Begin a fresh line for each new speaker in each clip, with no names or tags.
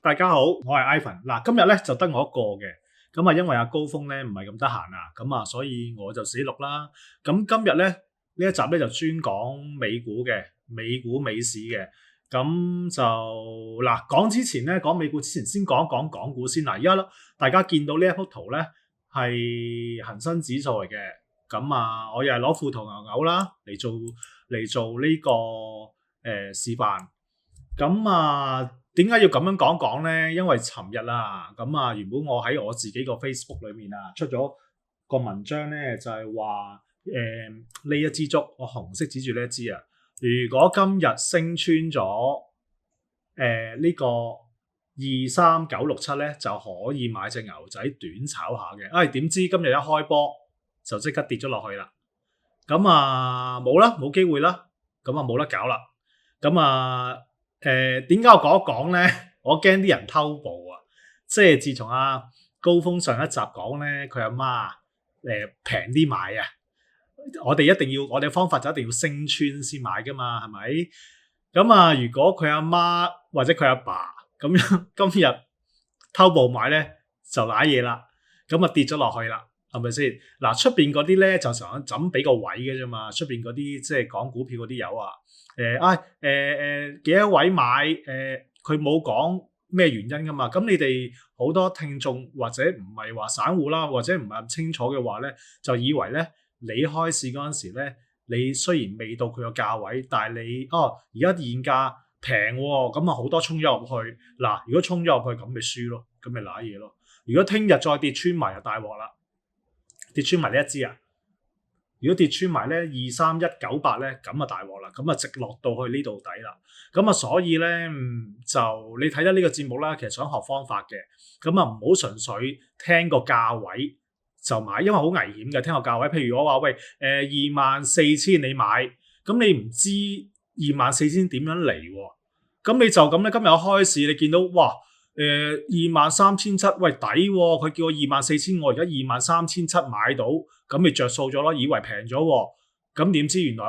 大家好，我係 Ivan。嗱，今日咧就得我一個嘅，咁啊，因為阿高峰咧唔係咁得閒啊，咁啊，所以我就自己錄啦。咁今日咧呢一集咧就專講美股嘅，美股美市嘅。咁就嗱，講美股之前，先講一講港股先。嗱，而家大家見到呢一幅圖咧係恒生指數嚟嘅，咁啊，我又係攞富途牛牛啦嚟做呢個示範。咁啊，點解要咁樣講咧？因為尋日啊，咁啊，原本我喺我自己個 Facebook 裏面啊，出咗個文章咧，就係話呢一支竹，我紅色指住呢一支啊，如果今日升穿咗呢個23967咧，就可以買隻牛仔短炒下嘅。點知今日一開波就即刻跌咗落去啦。咁啊冇啦，冇機會啦，咁啊冇得搞啦。咁啊〜點解我講一講咧？我驚啲人偷步啊！即係自從阿高峰上一集講咧，佢阿媽平啲買啊！我哋嘅方法就一定要升穿先買噶嘛，係咪？咁啊，如果佢阿媽或者佢阿爸咁樣今日偷步買咧，就瀨嘢啦，咁啊跌咗落去啦，係咪先？嗱，出邊嗰啲咧就想咁俾個位嘅啫嘛，出邊嗰啲即係講股票嗰啲友啊。幾多位買？佢冇講咩原因噶嘛？咁你哋好多聽眾或者唔係話散戶啦，或者唔係咁清楚嘅話咧，就以為咧你開市嗰陣時咧，你雖然未到佢個價位，但係你而家現價平喎，咁啊好多衝咗入去。嗱，如果衝咗入去咁咪輸咯，咁咪瀨嘢咯。如果聽日再跌穿埋就大鑊啦，跌穿埋呢一支啊！如果跌穿埋咧23198咧，咁啊大鑊啦，咁啊直落到去呢度底啦。咁啊所以咧就你睇得呢個節目啦，其實想學方法嘅，咁啊唔好純粹聽個價位就買，因為好危險嘅。聽個價位，譬如我話喂24000你買，咁你唔知24000點樣嚟喎，咁你就咁咧今日開市你見到哇23700，喂抵喎，佢叫我24000，我而家23700買到，咁咪着數咗咯，以為平咗喎，咁點知原來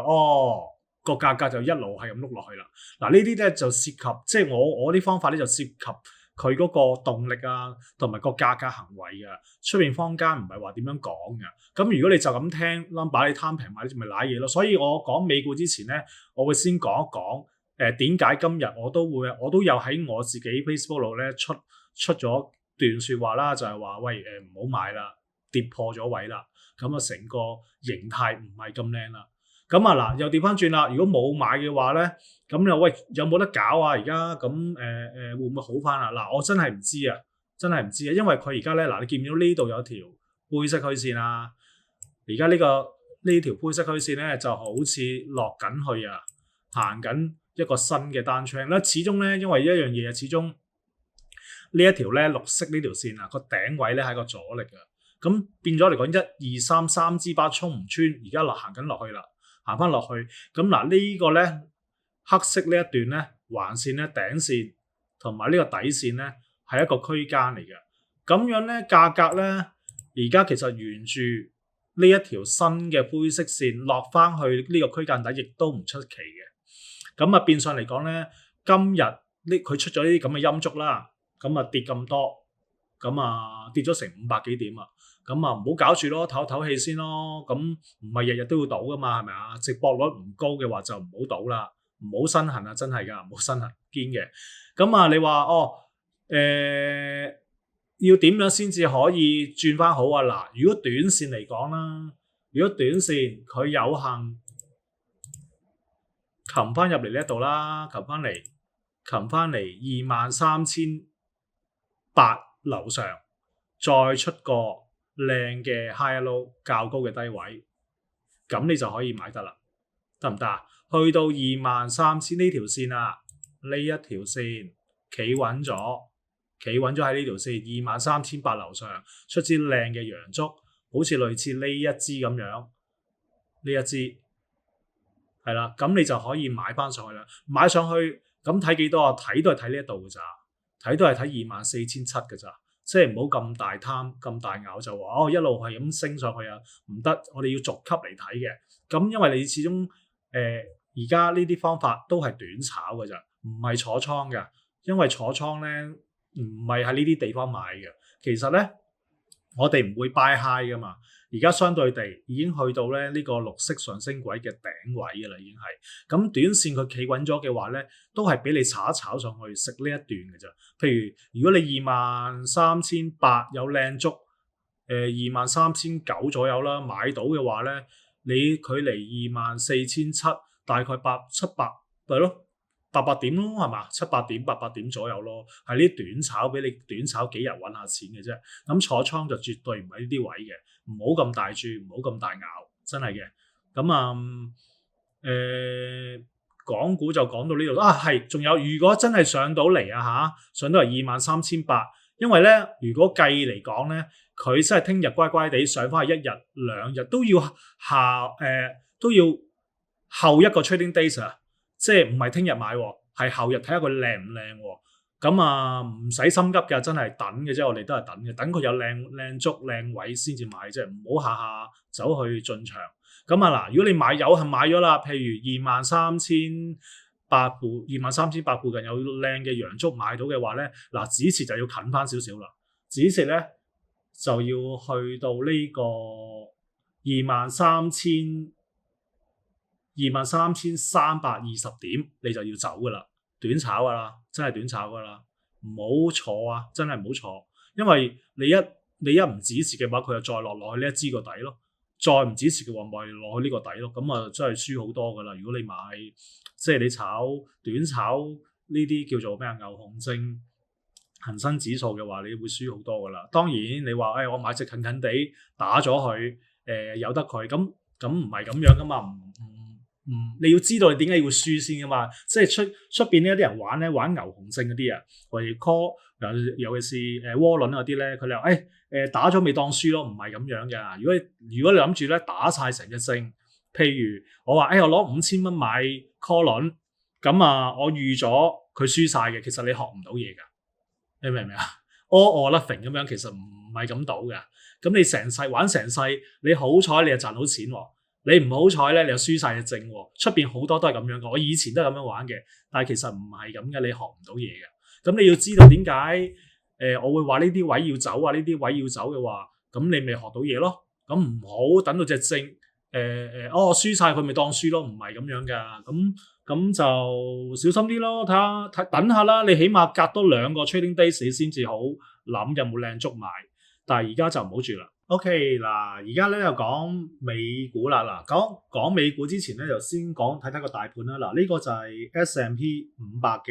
個價格就一路係咁碌落去啦。嗱，呢啲咧就涉及即係我啲方法咧就涉及佢嗰個動力啊，同埋個價格行為啊。出邊坊間唔係話點樣講嘅，咁如果你就咁聽 number 你貪平買，你咪瀨嘢咯。所以我講美股之前咧，我會先講一講。點解今日我都有喺我自己 Facebook 度咧出咗段説話啦，就係話喂唔好買啦，跌破咗位啦，咁啊成個形態唔係咁靚啦。咁啊嗱，又調翻轉啦，如果冇買嘅話咧，咁又喂有冇得搞啊？而家咁會唔會好翻啊？嗱，我真係唔知啊，因為佢而家咧嗱，你見唔見到呢度有條灰色虛線啊？而家呢條灰色虛線咧就好似落緊去啊，行緊一個新嘅單槍咧，始終咧，因為一樣嘢啊，始終呢一條咧綠色呢條線啊，個頂位咧係個阻力啊，咁變咗嚟講1、2、3支巴衝唔穿，而家行緊落去啦，行翻落去，咁嗱呢個咧黑色呢一段咧橫線咧頂線同埋呢個底線咧係一個區間嚟嘅，咁樣咧價格咧而家其實沿住呢一條新嘅灰色線落翻去呢個區間底，亦都唔出奇嘅。咁啊，變相嚟講咧，今日佢出咗呢啲咁嘅陰燭啦，咁啊跌咁多，咁啊跌咗成500幾點啊，咁啊唔好搞住咯，唞唞氣先咯。咁唔係日日都要賭噶嘛，係咪啊？值博率唔高嘅話就唔好賭啦，唔好身痕啊，真係噶，唔好身痕堅嘅。咁啊，你話要點樣先至可以轉翻好啊？嗱，如果短線嚟講啦，如果短線佢有幸擒翻入嚟呢一度啦，擒翻嚟23800樓上，再出個靚嘅 high low 較高嘅低位，咁你就可以買得啦，得唔得啊？去到23000呢條線啊，呢一條線企穩咗喺呢條線23800樓上，出支靚嘅陽燭，好似類似呢一支咁樣，呢一支。係啦，咁你就可以買翻上去啦。買上去咁睇幾多啊？睇都係睇呢一度㗎咋，睇都係睇24700㗎咋。即係唔好咁大貪、咁大咬就話一路係咁升上去啊，唔得。我哋要逐級嚟睇嘅。咁因為你始終而家呢啲方法都係短炒㗎咋，唔係坐倉㗎。因為坐倉咧唔係喺呢啲地方買嘅。其實咧，我哋唔會 buy high 噶嘛。而家相對地已經去到咧呢個綠色上升軌嘅頂位㗎啦，已經係。咁短線佢企穩咗嘅話咧，都係俾你炒一炒上去食呢一段嘅啫。譬如如果你23,800有靚足，23,900左右啦，買到嘅話咧，你距離24,700大概700係咯。800點咯，係嘛？700點、800點左右咯，係呢啲短炒俾你短炒幾日揾下錢嘅啫。咁坐倉就絕對唔係呢啲位嘅，唔好咁大注，唔好咁大咬，真係嘅。咁港股就講到呢度啊，係仲有，如果真係上到嚟上到嚟23,800，因為咧，如果計嚟講咧，佢真係聽日乖乖地上翻去1日2日都要都要後一個 trading days 啊。即係唔係聽日買，係後日睇下佢靚唔靚。咁唔使心急嘅，真係等嘅啫。我哋都係等嘅，等佢有靚足靚位先至買啫，唔好下下走去進場。咁嗱，如果你有幸買咗啦，譬如23,800附近有靚嘅陽燭買到嘅話咧，嗱，止蝕就要近翻少少啦。止蝕咧就要去到呢個23,320點，你就要走噶啦，短炒噶啦，真係短炒噶啦，唔好坐啊，真係唔好坐，因為你一唔止蝕嘅話，佢就再落去呢一支個底咯，再唔止蝕嘅話，咪落去呢個底咯，咁啊真係輸好多噶啦。如果你買即係你短炒呢啲叫做咩牛熊證、恒生指數嘅話，你會輸好多噶啦。當然你話我買隻近近地打咗佢，由得佢，咁唔係咁樣噶嘛，你要知道你點解要輸先噶嘛？即係出邊呢一啲人玩牛熊證嗰啲啊，或者 call 尤其是窩輪嗰啲咧，佢哋話打咗未當輸咯，唔係咁樣嘅。如果你諗住咧打晒成隻證，譬如我話我攞5000蚊買 call 輪，咁我預咗佢輸晒嘅，其實你學唔到嘢噶，你明唔明啊？all or nothing咁樣，其實唔係咁賭噶。咁你成世玩成世，你好彩你就賺到錢喎。你唔好彩咧，你又輸晒隻證喎。出邊好多都係咁樣嘅，我以前都係咁樣玩嘅，但係其實唔係咁嘅，你學唔到嘢嘅。咁你要知道點解我會話呢啲位要走啊，呢啲位要走嘅話，咁你咪學到嘢咯。咁唔好等到隻證輸晒佢咪當輸咯，唔係咁樣噶。咁就小心啲咯，睇等下啦。你起碼隔多2個 trading days 先至好諗有冇靚足買，但係而家就唔好住啦。OK 嗱，而家咧又講美股啦。嗱，講美股之前咧，就先睇個大盤啦。嗱，呢個就係 S&P 500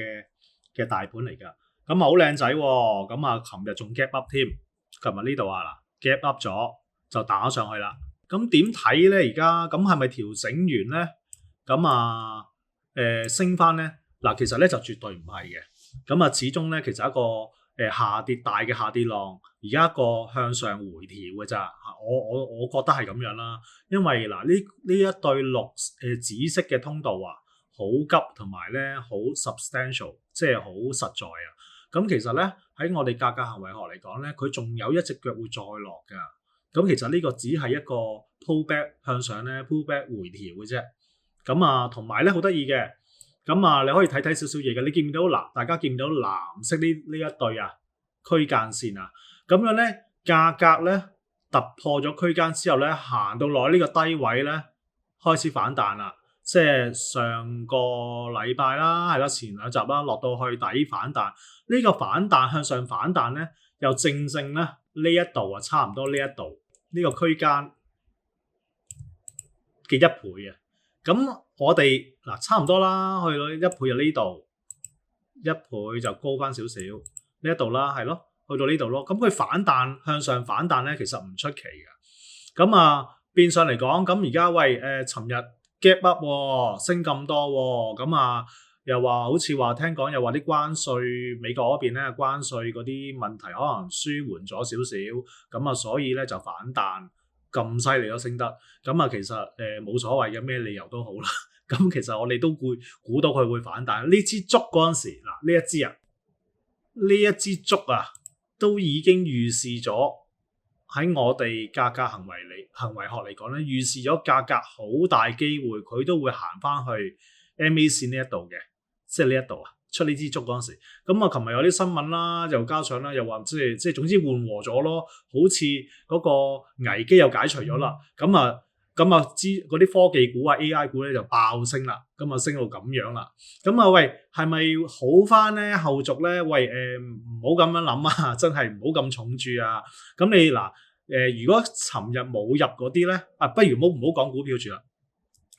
嘅大盤嚟噶。咁好靚仔喎。咁琴日仲 gap up 添。琴日呢度嗱 gap up 咗就打上去啦。咁點睇咧？而家咁係咪調整完咧？咁升翻咧？嗱，其實咧就絕對唔係嘅。咁始終咧其實一個大嘅下跌浪，而家一個向上回調嘅咋。我覺得係咁樣啦，因為嗱呢一對紫色嘅通道好急，同埋咧好 substantial， 即係好實在啊。咁其實咧喺我哋價格行為學嚟講咧，佢仲有一隻腳會再落㗎。咁其實呢個只係一個 pullback 向上咧 pullback 回調嘅啫。咁同埋咧好得意嘅。咁你可以睇少少嘢嘅，你見唔到大家見唔到藍色呢一對區間線啊？咁樣咧價格咧突破咗區間之後咧，行到落呢個低位咧，開始反彈啦。即係上個禮拜啦，係啦，前2集啦，落到去底反彈。呢個反彈向上反彈咧，又正咧呢一度差唔多呢一度呢個區間嘅1倍啊！咁我哋差唔多啦，去到1倍就呢度，1倍就高翻少少呢一度啦，係咯，去到呢度咯。咁佢反彈向上反彈咧，其實唔出奇嘅。咁變相嚟講，咁而家尋日 gap up 喎，升咁多喎，咁又話好似話聽講又話啲關稅美國嗰邊咧關稅嗰啲問題可能舒緩咗少少，咁所以咧就反彈。咁犀利都升得，咁其實冇所謂嘅，咩理由都好啦。咁其實我哋都會估到佢會反彈。呢支竹嗰陣時，呢一支竹都已經預示咗喺我哋價格行為學嚟講咧，預示咗價格好大機會佢都會行翻去 MA 線呢一度嘅，即係呢一度出呢支竹嗰陣時，咁啊，琴日有啲新聞啦，又加上啦，又話即係總之緩和咗咯，好似嗰個危機又解除咗啦，咁啊嗰啲科技股啊 AI 股咧就爆升啦，咁啊升到咁樣啦，咁啊喂係咪好翻咧？後續咧喂唔好咁樣諗啊，真係唔好咁重注啊，咁你嗱如果尋日冇入嗰啲咧不如唔好講股票住啦，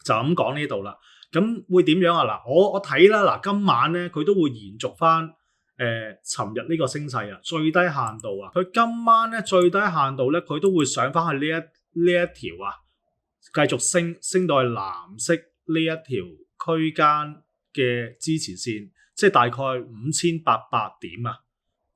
就咁講呢度啦。咁會點樣啊？嗱，我睇啦，嗱，今晚咧佢都會延續翻尋日呢個升勢啊，最低限度啊，佢今晚咧最低限度咧佢都會上翻去呢一條啊，繼續升到去藍色呢一條區間嘅支持線，即係大概5800點啊，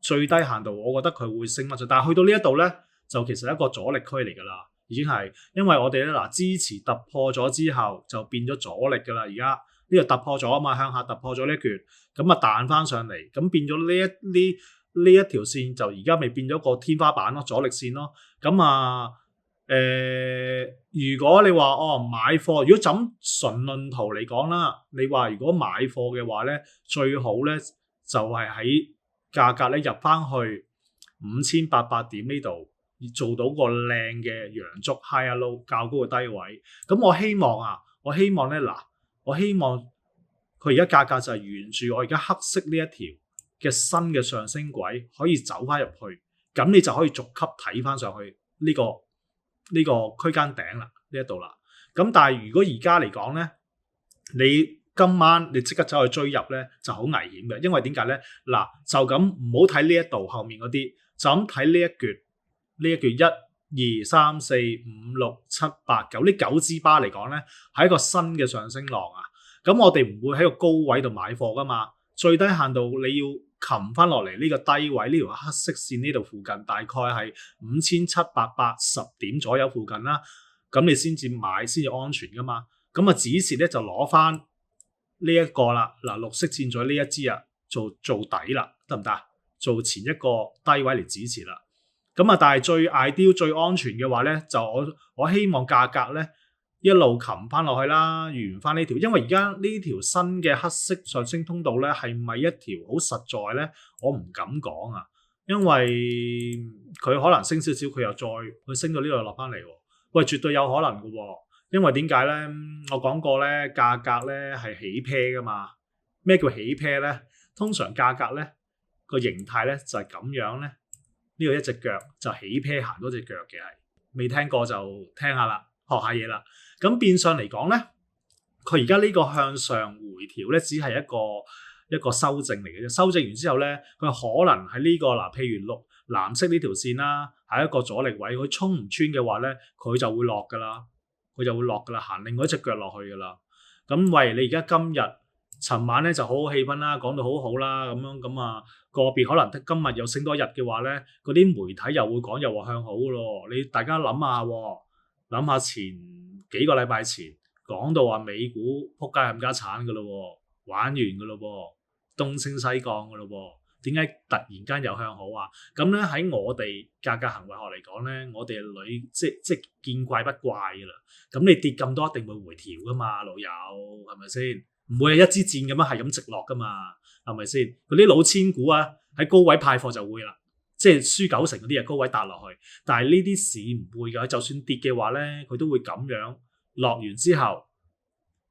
最低限度我覺得佢會升乜咗，但係去到呢一度咧就其實係一個阻力區嚟㗎啦。已經係，因為我哋咧嗱支持突破咗之後就變咗阻力㗎啦。而家呢個突破咗啊嘛，向下突破咗呢一橛，咁啊彈翻上嚟，咁變咗呢一條線就而家咪變咗個天花板咯，阻力線咯。咁啊如果你話買貨，如果就咁純論圖嚟講啦，你話如果買貨嘅話咧，最好咧就係喺價格咧入翻去5800點呢度。做到個靚嘅陽燭 high low 較高嘅低位，咁我希望咧我希望佢而家價格就係沿住我而家黑色呢一條嘅新嘅上升軌可以走翻入去，咁你就可以逐級睇翻上去呢個區間頂啦，呢一度啦。咁但係如果而家嚟講咧，你今晚你即刻走去追入咧就好危險嘅，因為點解咧？嗱，就咁唔好睇呢一度後面嗰啲，就咁睇呢一橛。呢一橛1、2、3、4、5、6、7、8、9呢9支巴嚟講咧，係一個新嘅上升浪啊！咁我哋唔會喺個高位度買貨噶嘛，最低限度你要擒翻落嚟呢個低位，呢條黑色線呢度附近，大概係5780點左右附近啦。咁你先至買先至安全噶嘛。咁啊，止蝕咧就攞翻呢一個啦。嗱，綠色箭在呢一支啊，做底啦，得唔得？做前一個低位嚟止蝕啦。咁啊，但係最 ideal 最安全嘅話咧，就我希望價格咧一路擒翻落去啦，完翻呢條，因為而家呢條新嘅黑色上升通道咧係咪一條好實在咧？我唔敢講啊，因為佢可能升少少，佢又再佢升到呢度落翻嚟喎。喂，絕對有可能嘅喎，因為點解咧？我講過咧，價格咧係起 pair 噶嘛。咩叫起 pair 咧？通常價格咧個形態咧就係咁樣咧。呢個一隻腳就起 pair 行多隻腳嘅，係未聽過就聽下啦，學下嘢啦。咁變相嚟講咧，佢而家呢個向上回調咧，只係一個修正嚟嘅啫。修正完之後咧，佢可能喺呢個譬如藍色呢條線啦，係一個阻力位，佢衝唔穿嘅話咧，佢就會落㗎啦，行另外一隻腳落去㗎啦。咁喂，你而家尋晚咧就好好氣氛啦，講到好好啦，咁啊個別可能今日又升多一日嘅話咧，嗰啲媒體又會講又話向好咯。你大家諗下前幾個禮拜前講到話美股撲街冚家鏟㗎咯，玩完㗎咯，東升西降㗎咯，點解突然間又向好啊？咁咧喺我哋價格行為學嚟講咧，我哋即見怪不怪㗎啦。咁你跌咁多一定會回調㗎嘛，老友係咪先？唔會係一支箭咁樣係咁直落噶嘛，係咪先？嗰啲老千股啊，喺高位派貨就會啦，即係輸90%嗰啲啊，高位搭落去。但係呢啲市唔會㗎，就算跌嘅話咧，佢都會咁樣落完之後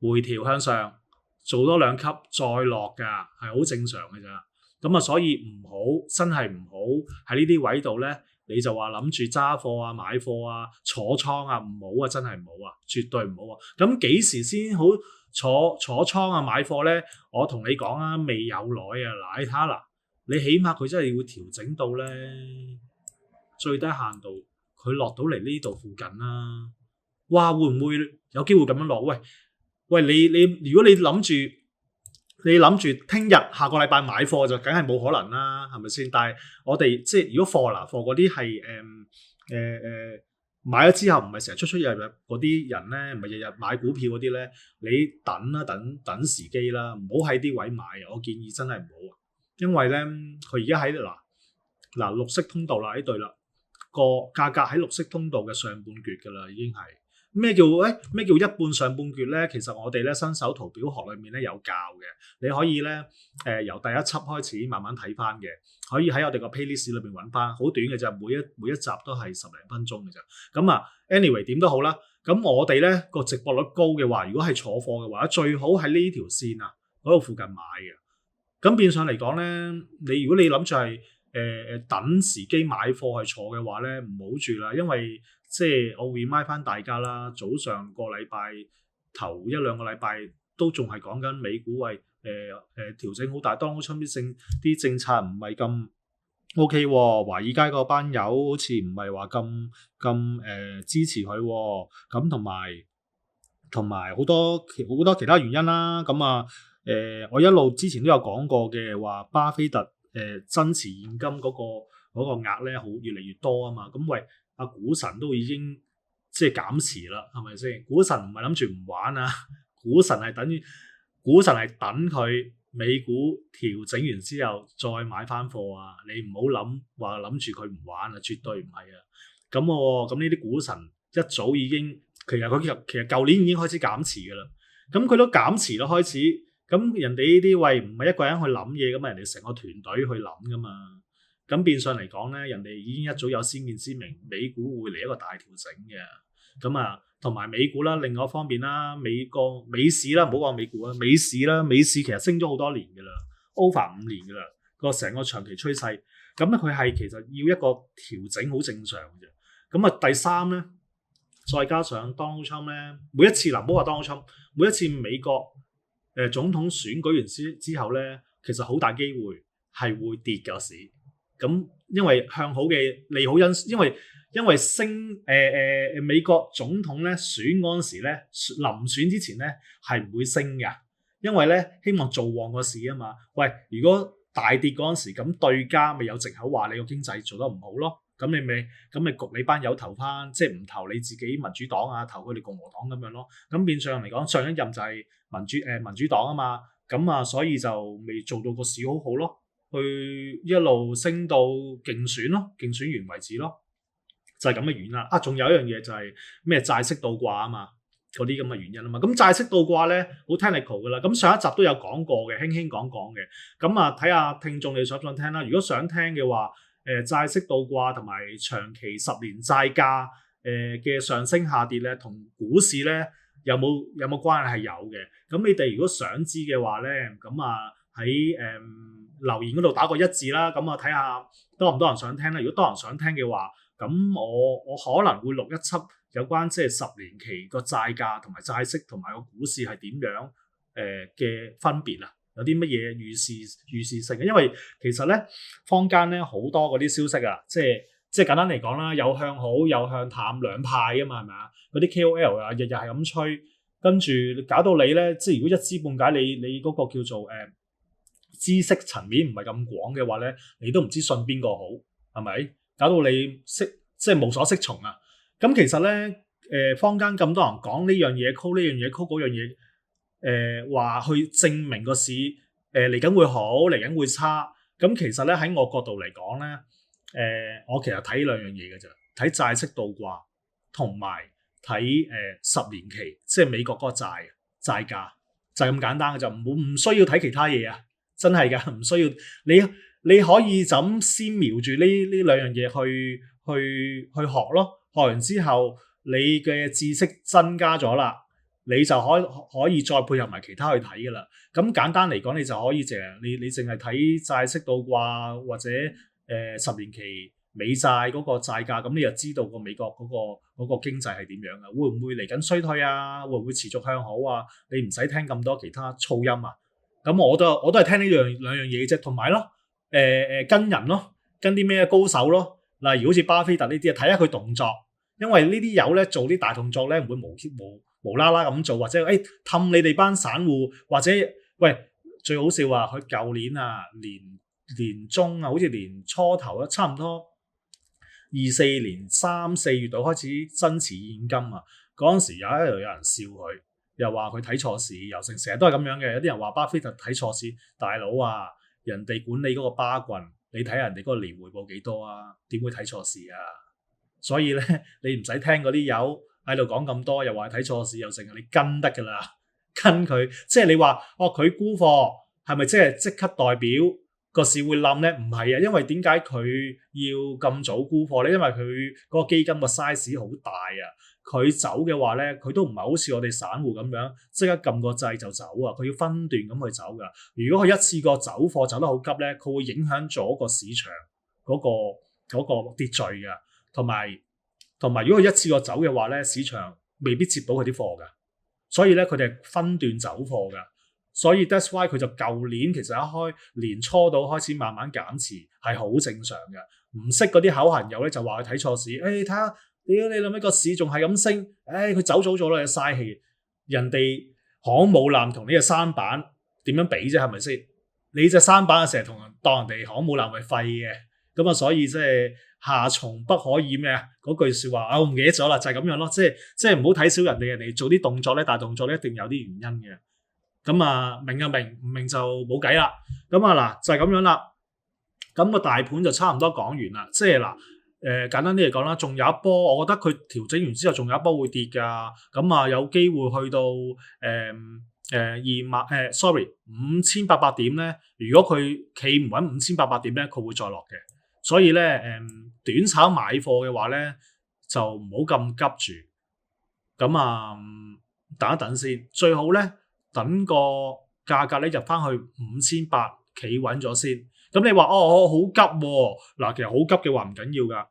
回調向上，做多2級再落㗎，係好正常嘅咋。咁啊，所以真係唔好喺呢啲位度咧，你就話諗住揸貨啊、買貨啊、坐倉啊，唔好啊，真係唔好啊，絕對唔好啊。咁幾時先好？坐倉啊買貨咧，我同你講啊，未有耐啊，睇下嗱，你起碼佢真係要調整到咧最低限度，佢落到嚟呢度附近啦。哇，會唔會有機會咁樣落？喂，你如果你諗住聽日下個禮拜買貨就梗係冇可能啦，係咪先？但係我哋即係如果貨嗰啲係買咗之後唔係成日出入入嗰啲人咧，唔係日日買股票嗰啲咧，你等時機啦，唔好喺啲位買啊！我建議真係唔好啊，因為咧佢而家喺嗱綠色通道啦，呢對啦，個價格喺綠色通道嘅上半橛噶啦，已經係咩叫一半上半橛咧？其實我哋咧新手圖表學裏面咧有教嘅，你可以咧由第一輯開始慢慢睇翻嘅，可以喺我哋個 playlist 裏邊揾翻，好短嘅啫，每一集都係10零分鐘嘅啫。咁啊，anyway 點都好啦。咁我哋咧個直播率高嘅話，如果係坐貨嘅話，最好喺呢條線啊嗰度附近買嘅。咁變相嚟講咧，如果你諗住係等時機買貨去坐嘅話咧，唔好住啦，因為即係我 remind 翻大家啦，早上個禮拜頭一兩個禮拜都仲係講緊美股為調整好大，當初啲政策唔係咁 OK 喎，華爾街嗰班友好似唔係話咁支持佢喎，咁同埋好多其他原因啦，咁啊我一路之前都有講過嘅話，巴菲特增持現金嗰個額咧越嚟越多啊嘛，咁喂阿股神都已經即係減持啦，係咪先？股神唔係諗住唔玩啊，股神係等佢美股調整完之後再買翻貨啊！你唔好諗住佢唔玩啊，絕對唔係啊！咁呢啲股神一早已經其實舊年已經開始減持噶啦，咁佢都減持啦開始，咁人哋呢啲喂唔係一個人去諗嘢噶嘛，人哋成個團隊去諗噶嘛，咁變相嚟講咧，人哋已經一早有先見之明，美股會嚟一個大調整嘅，咁啊。同埋美股啦，另外一方面啦，美市啦，唔好講美股啦，美市其實升咗好多年㗎啦 ，over 5年㗎啦，個成個長期趨勢，咁咧佢係其實要一個調整好正常嘅啫。咁啊第三咧，再加上 Donald Trump 咧，每一次唔好話 Donald Trump，每一次美國總統選舉完之後咧，其實好大機會係會跌嘅市，咁因為向好嘅利好因素，因為升美國總統咧選嗰陣時咧，臨選之前咧係唔會升嘅，因為咧希望做旺個市啊嘛。喂，如果大跌嗰陣時，咁對家咪有藉口話你個經濟做得唔好咯，咁你咪焗你班友投翻，即係唔投你自己民主黨啊，投佢哋共和黨咁樣咯。咁變相嚟講，上一任就係民主黨啊嘛，咁啊所以就未做到個市好好咯，去一路升到競選完為止咯。就係咁嘅原因啦。仲有一樣嘢就係咩債息倒掛啊嘛，嗰啲咁嘅原因啊嘛。咁債息倒掛咧好 technical 噶啦。咁上一集都有講過嘅，輕輕講嘅。咁啊睇下聽眾你想唔想聽啦？如果想聽嘅話，債息倒掛同埋長期10年債價嘅上升下跌咧，同股市咧有冇關係？係有嘅。咁你哋如果想知嘅話咧，咁啊喺留言嗰度打個1字啦。咁啊睇下多唔多人想聽啦。如果多人想聽嘅話，咁我可能會錄一輯有關即係10年期個債價同埋債息同埋個股市係點樣嘅分別啊？有啲乜嘢預示性嘅？因為其實咧坊間咧好多嗰啲消息啊，即係簡單嚟講啦，有向好有向淡兩派啊嘛，係咪啊？嗰啲 KOL 啊，日日係咁吹，跟住搞到你咧，即係如果一知半解，你嗰個叫做知識層面唔係咁廣嘅話咧，你都唔知信邊個好，係咪？搞到你即係無所適從啊！咁其實咧，坊間咁多人講呢樣嘢，call 呢樣嘢，call 嗰樣嘢，話去證明個市嚟緊會好，嚟緊會差。咁其實咧喺我角度嚟講咧，我其實睇兩樣嘢嘅啫，睇債息倒掛同埋睇10年期，即係美國嗰個債價，就係咁簡單嘅，就唔需要睇其他嘢啊！真係㗎，唔需要你可以就咁先瞄住呢兩樣嘢去學咯，學完之後你嘅知識增加咗啦，你就可以再配合埋其他去睇㗎啦。咁簡單嚟講，你就可以你淨係睇債息倒掛或者10年期美債嗰個債價，咁你就知道個美國嗰個經濟係點樣啊？會唔會嚟緊衰退啊？會唔會持續向好啊？你唔使聽咁多其他噪音啊！咁我都係聽呢兩樣嘢啫，同埋咯。跟人咯，跟啲咩高手咯，例如好似巴菲特呢啲啊，睇下佢動作，因為呢啲友咧做啲大動作咧唔會無啦啦咁做，或者氹你哋班散戶，或者喂最好笑啊，佢舊年啊年中啊，好似年初頭啊，差唔多24年3、4月度開始增持現金啊，嗰陣時有人笑佢，又話佢睇錯市，又成日都係咁樣嘅，有啲人話巴菲特睇錯市，大佬啊！人哋管理嗰個巴郡，你睇下人哋嗰個年回報幾多啊？點會睇錯事啊？所以咧，你唔使聽嗰啲友喺度講咁多，又話睇錯市又成日，你跟得㗎啦，跟佢即係你話佢沽貨係咪即刻代表個市會冧咧？唔係啊，因為點解佢要咁早沽貨咧？因為佢嗰個基金個 size 好大啊，佢走嘅話咧，佢都唔係好似我哋散戶咁樣即刻撳個掣就走啊，佢要分段咁去走㗎。如果佢一次過走貨走得好急咧，佢會影響咗個市場嗰個秩序㗎，同埋如果佢一次過走嘅話咧，市場未必接到佢啲貨㗎，所以咧佢哋係分段走貨㗎。所以 that's why 佢就舊年其實一開年初到開始慢慢減持係好正常嘅。唔識嗰啲口痕友咧就話佢睇錯市，睇下屌你諗一個市仲係咁升，佢走早咗啦，你嘥氣。人哋航母艦同你隻舢板點樣比啫？係咪先？你隻舢板成日同人當人哋航母艦係廢嘅，咁啊所以即係夏蟲不可以咩啊？嗰句説話我唔記得咗啦，就係咁樣咯。即係唔好睇小人哋做啲動作咧，大動作咧一定有啲原因嘅。咁啊，明就明，唔明就冇計啦。咁啊嗱，就係咁樣啦。咁個大盤就差唔多講完啦。即係嗱，簡單啲嚟講啦，仲有一波，我覺得佢調整完之後，仲有一波會跌㗎。咁啊，有機會去到5800點咧。如果佢企唔穩5800點咧，佢會再落嘅。所以咧，短炒買貨嘅話咧，就唔好咁急住。咁啊，等一等先，最好咧。等個價格咧入翻去5800企穩咗先。咁你話我好急喎，嗱，其實好急嘅話唔緊要㗎。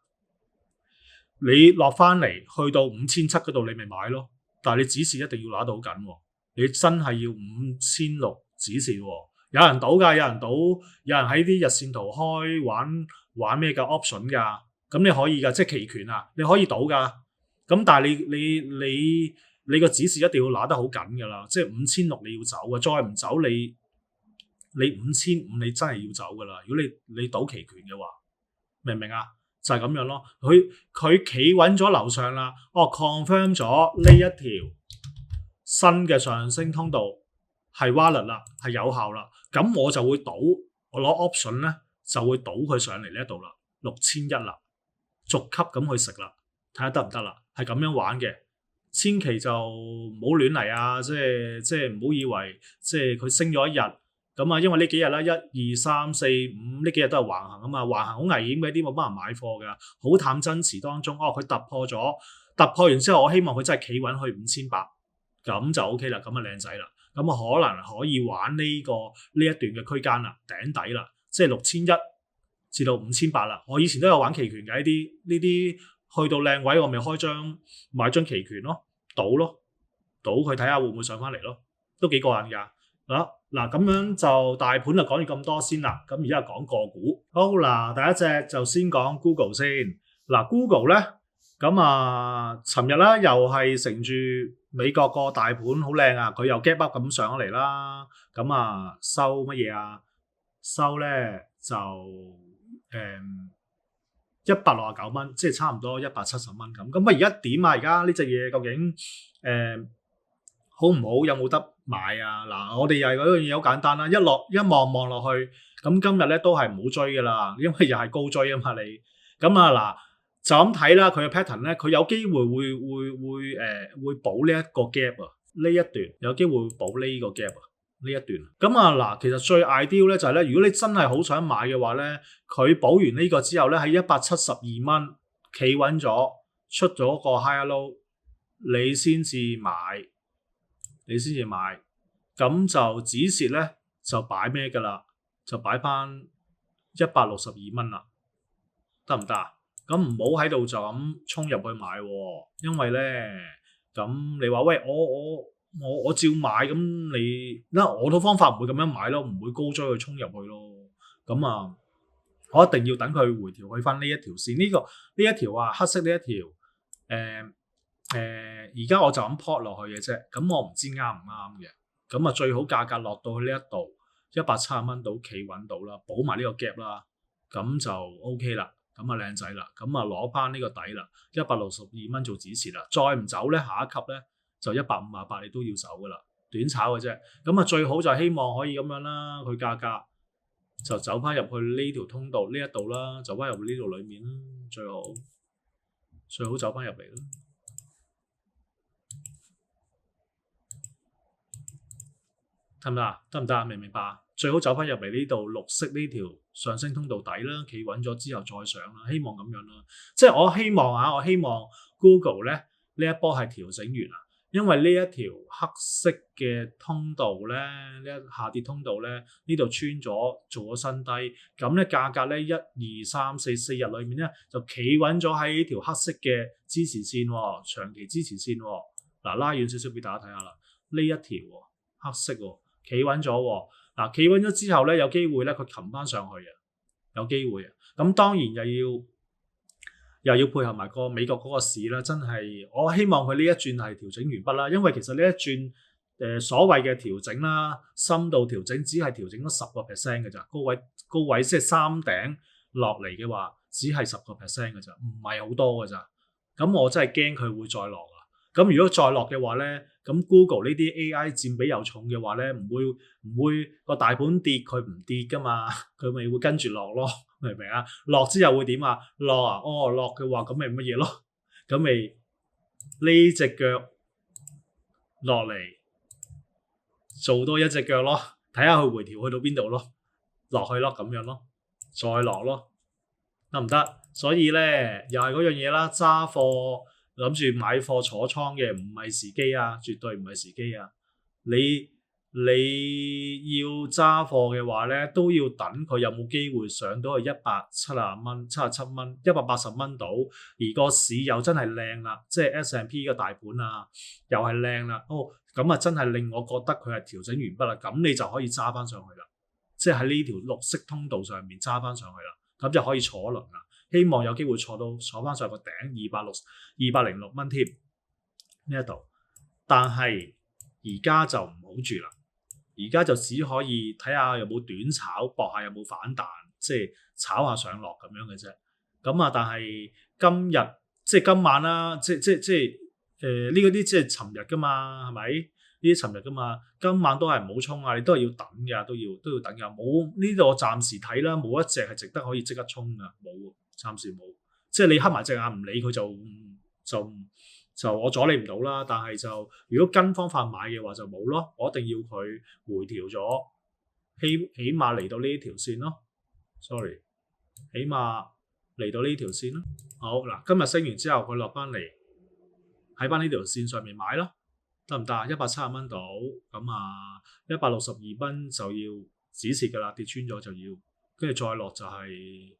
你落翻嚟去到5700嗰度，你咪買咯。但係你指示一定要拿到緊喎，你真係要5600指示喎。有人賭㗎，有人喺啲日線圖開玩咩㗎 option 㗎。咁你可以㗎，即係期權啊，你可以賭㗎。咁但係你個指示一定要拿得好緊㗎啦，即係5600你要走嘅，再唔走你5500你真係要走㗎啦。如果你賭期權嘅話，明唔明啊？就係咁樣咯。佢企穩咗樓上啦，confirm 咗呢一條新嘅上升通道係 valid 啦，係有效啦。咁我就會賭，我攞 option 咧就會賭佢上嚟呢一度啦，6100啦，逐級咁去食啦，睇下得唔得啦。係咁樣玩嘅。千祈就唔好亂嚟啊！即係唔好以為即係佢升咗一日咁啊，因為呢幾日啦，1、2、3、4、5呢幾日都係橫行啊嘛，橫行好危險嘅，啲冇幫人買貨㗎，好淡爭持當中。佢突破完之後，我希望佢真係企穩去5800，咁就 OK 啦，咁啊靚仔啦，咁啊可能可以玩呢一段嘅區間啦，頂底啦，即係6100至到5800啦。我以前都有玩期權嘅，呢啲。去到靚位，我咪買張期權咯，賭佢睇下會唔會上翻嚟咯，都幾過癮㗎。嗱咁樣就大盤就講完咁多先啦。咁而家講個股，好嗱，第一隻就先講 Google 先。嗱 Google 咧，咁啊，尋日啦又係乘住美國個大盤好靚啊，佢又 gap up 咁上咗嚟啦。咁啊收乜嘢啊？收咧就169蚊，即係差唔多170蚊咁。咁而家點啊？而家呢隻嘢究竟好唔好？有冇得買啊？嗱，我哋又係嗰樣嘢好簡單啦。一望落去，咁今日咧都係唔好追噶啦，因為又係高追啊嘛你。咁啊嗱，就咁睇啦，佢嘅 pattern 咧，佢有機會會補呢一個 gap 啊，呢一段有機會補呢個 gap 啊。呢一段咁啊嗱，其實最 ideal 咧就係咧，如果你真係好想買嘅話咧，佢補完呢個之後咧喺172蚊企穩咗，出咗個 high low，你先至買，咁就止蝕咧就擺咩㗎啦？就擺翻162蚊啦，得唔得啊？咁唔好喺度就咁衝入去買喎，因為咧咁你話喂我照買，咁我套方法唔會咁樣買咯，唔會高追去衝入去咯。咁啊，我一定要等佢回調去翻呢一條線，呢一條啊黑色呢一條，而家我就咁 plot 落去嘅啫。咁我唔知啱唔啱嘅。咁啊最好價格落到去呢一度170蚊到企穩到啦，補埋呢個 gap 啦，咁就 OK 啦。咁啊靚仔啦，咁啊攞翻呢個底啦，162蚊做止蝕啦。再唔走咧，下一級咧。就158你都要走噶啦，短炒嘅啫。咁啊最好就希望可以咁樣啦，佢價格就走翻入去呢條通道呢一度啦，走翻入呢度裏面啦，最好走翻入嚟啦。得唔得啊？得唔得啊？明唔明白啊？最好走翻入嚟呢度綠色呢條上升通道底啦，企穩咗之後再上啦，希望咁樣啦。即係我希望 Google 咧呢一波係調整完啦，因為呢一條黑色嘅通道咧，呢一下跌通道咧，呢度穿咗做咗新低，咁咧價格咧1、2、3、4日裏面咧就企穩咗喺呢條黑色嘅支持線，長期支持線。嗱，拉遠少少俾大家睇下啦，呢一條黑色企穩咗。嗱，企穩咗之後咧，有機會咧佢擒翻上去啊，有機會啊。咁當然又要配合埋個美國嗰個市啦，真係我希望佢呢一轉係調整完畢啦，因為其實呢一轉所謂嘅調整啦，深度調整只係調整咗10% 嘅咋，高位即係三頂落嚟嘅話，只係10% 嘅咋，唔係好多嘅咋。咁我真係驚佢會再落啊。咁如果再落嘅話咧，咁 Google 呢啲 AI 佔比又重嘅話咧，唔會個大盤跌佢唔跌噶嘛，佢咪會跟住落咯，明唔明啊？落之後會點啊？落啊，落嘅話咁咪乜嘢咯？咁咪呢隻腳落嚟做多一隻腳咯，睇下佢回調去到邊度咯，落去咯咁樣咯，再落咯，得唔得？所以咧又係嗰樣嘢啦，揸貨。諗住買貨坐倉嘅唔係時機啊，絕對唔係時機啊！你要揸貨嘅話咧，都要等佢有冇機會上到去170蚊、77蚊、180蚊到，而個市又真係靚啦，即係 S&P 嘅大盤啊，又係靚啦。咁啊真係令我覺得佢係調整完畢啦，咁你就可以揸翻上去啦，即係喺呢條綠色通道上面揸翻上去啦，咁就可以坐輪啦。希望有機會坐翻上個頂206蚊添呢一度，但係而家就唔好住啦，而家就只可以睇下有冇短炒，搏下有冇反彈，即係炒下上落咁樣嘅啫。咁啊，但係今日即係今晚啦，即係呢嗰啲即係尋日噶嘛，係咪？呢啲尋日噶嘛，今晚都係唔好衝啊！你都係要等㗎，都要等㗎。冇呢度我暫時睇啦，冇一隻係值得可以即刻衝㗎，冇。暫時冇，即係你黑埋隻眼唔理佢就我阻你唔到啦。但係就如果跟方法買嘅話就冇咯，我一定要佢回調咗，起碼嚟到呢條線咯。sorry， 起碼嚟到呢條線咯。好嗱，今日升完之後佢落翻嚟喺翻呢條線上面買咯，得唔得？170蚊到，咁啊162蚊就要止蝕㗎啦，跌穿咗就要，跟住再落就係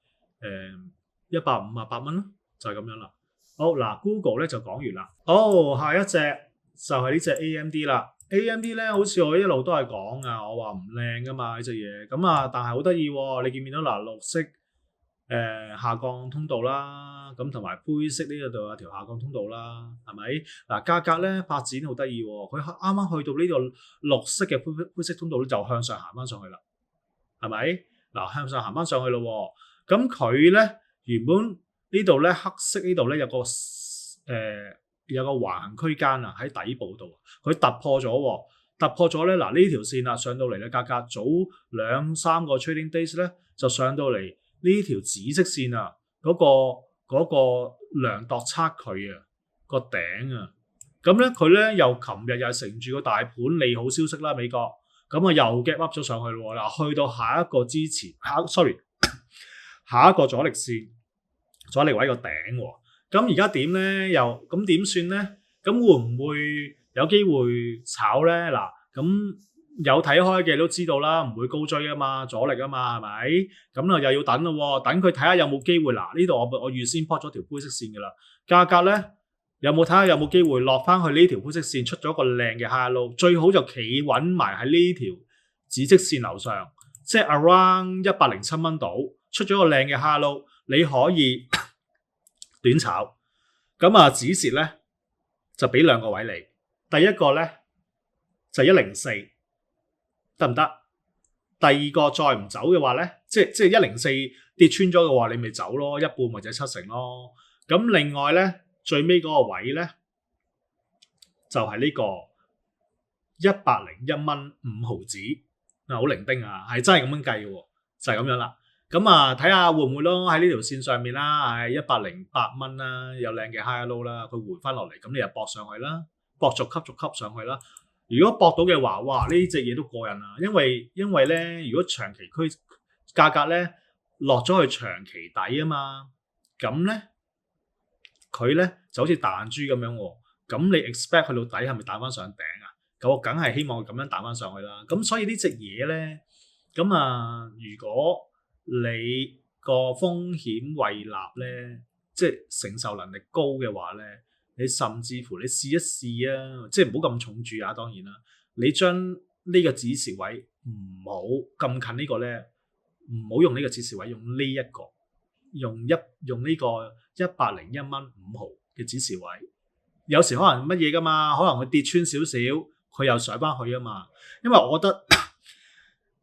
158蚊咯，就係咁樣啦。好嗱 ，Google 咧就講完啦。好，下一隻就係呢隻 AMD 啦。AMD 咧好似我一路都係講啊，我話唔靚噶嘛呢隻嘢。咁啊，但係好得意喎，你見唔見到嗱綠色下降通道啦，咁同埋灰色呢度有條下降通道啦，係咪？嗱價格咧發展好得意喎，佢啱啱去到呢個綠色嘅灰色通道咧就向上行翻上去啦，係咪？嗱向上行翻上去咯。咁佢咧原本呢度咧黑色呢度咧有個橫行區間啊喺底部度，佢突破咗咧嗱呢條線啊上到嚟嘅價格早2-3個 trading days 咧就上到嚟呢條紫色線啊嗰個量度差距啊個頂啊，咁咧佢咧又琴日又係乘住個大盤利好消息啦美國，咁啊又 gap up 咗上去咯嗱，去到下一個支持下一個阻力線、阻力位個頂喎，咁而家點咧？又咁點算咧？咁會唔會有機會炒咧？嗱，咁有睇開嘅都知道啦，唔會高追啊嘛，阻力啊嘛，係咪？咁啊又要等咯，等佢睇下有冇機會。嗱，呢度我預先 plot 咗條灰色線㗎啦，價格咧有冇睇下有冇機會落翻去呢條灰色線，出咗個靚嘅 high low，最好就企穩埋喺呢條紫色線樓上，即係 around 107蚊度。出咗個靚嘅 high low，你可以短炒，咁啊止蝕咧就俾兩個位你，第一個咧就104，得唔得？第二個再唔走嘅話咧，即係104跌穿咗嘅話，你咪走咯，一半或者70%咯。咁另外咧最尾嗰個位咧就係呢個101蚊5毫子，好零丁啊，係真係咁樣計嘅喎，就係咁樣啦。咁啊，睇下會唔會咯？喺呢條線上面啦，係108蚊啦，有靚嘅 high low 啦，佢回翻落嚟，咁你就搏上去啦，搏逐級上去啦。如果搏到嘅話，哇！呢隻嘢都過癮啦，因為咧，如果長期區價格咧落咗去長期底啊嘛，咁咧佢咧就好似彈珠咁樣喎。咁你 expect 去到底係咪彈翻上頂啊？咁我梗係希望佢咁樣彈翻上去啦。咁所以呢隻嘢咧，咁啊，如果你個風險胃納咧，即係承受能力高嘅話咧，你甚至乎你試一試啊，即係唔好咁重注啊。當然啦，你將呢個指示位唔好咁近呢個咧，唔好用呢個指示位，用呢一個，用呢個101.5毫嘅指示位。有時可能乜嘢噶嘛，可能佢跌穿少少，佢又上翻去啊嘛。因為我覺得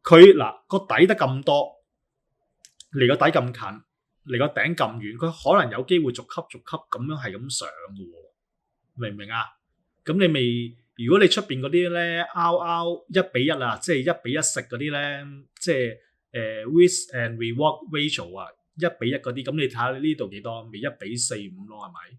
佢嗱個底得咁多，離個底咁近，離個頂咁遠，佢可能有機會逐級咁樣係咁上嘅喎，明唔明啊？咁你未？如果你出邊嗰啲咧，RR 1:1啊，即係1:1食嗰啲咧，即係risk and reward ratio 啊，1:1嗰啲，咁你睇下呢度幾多？咪1:45咯，係咪？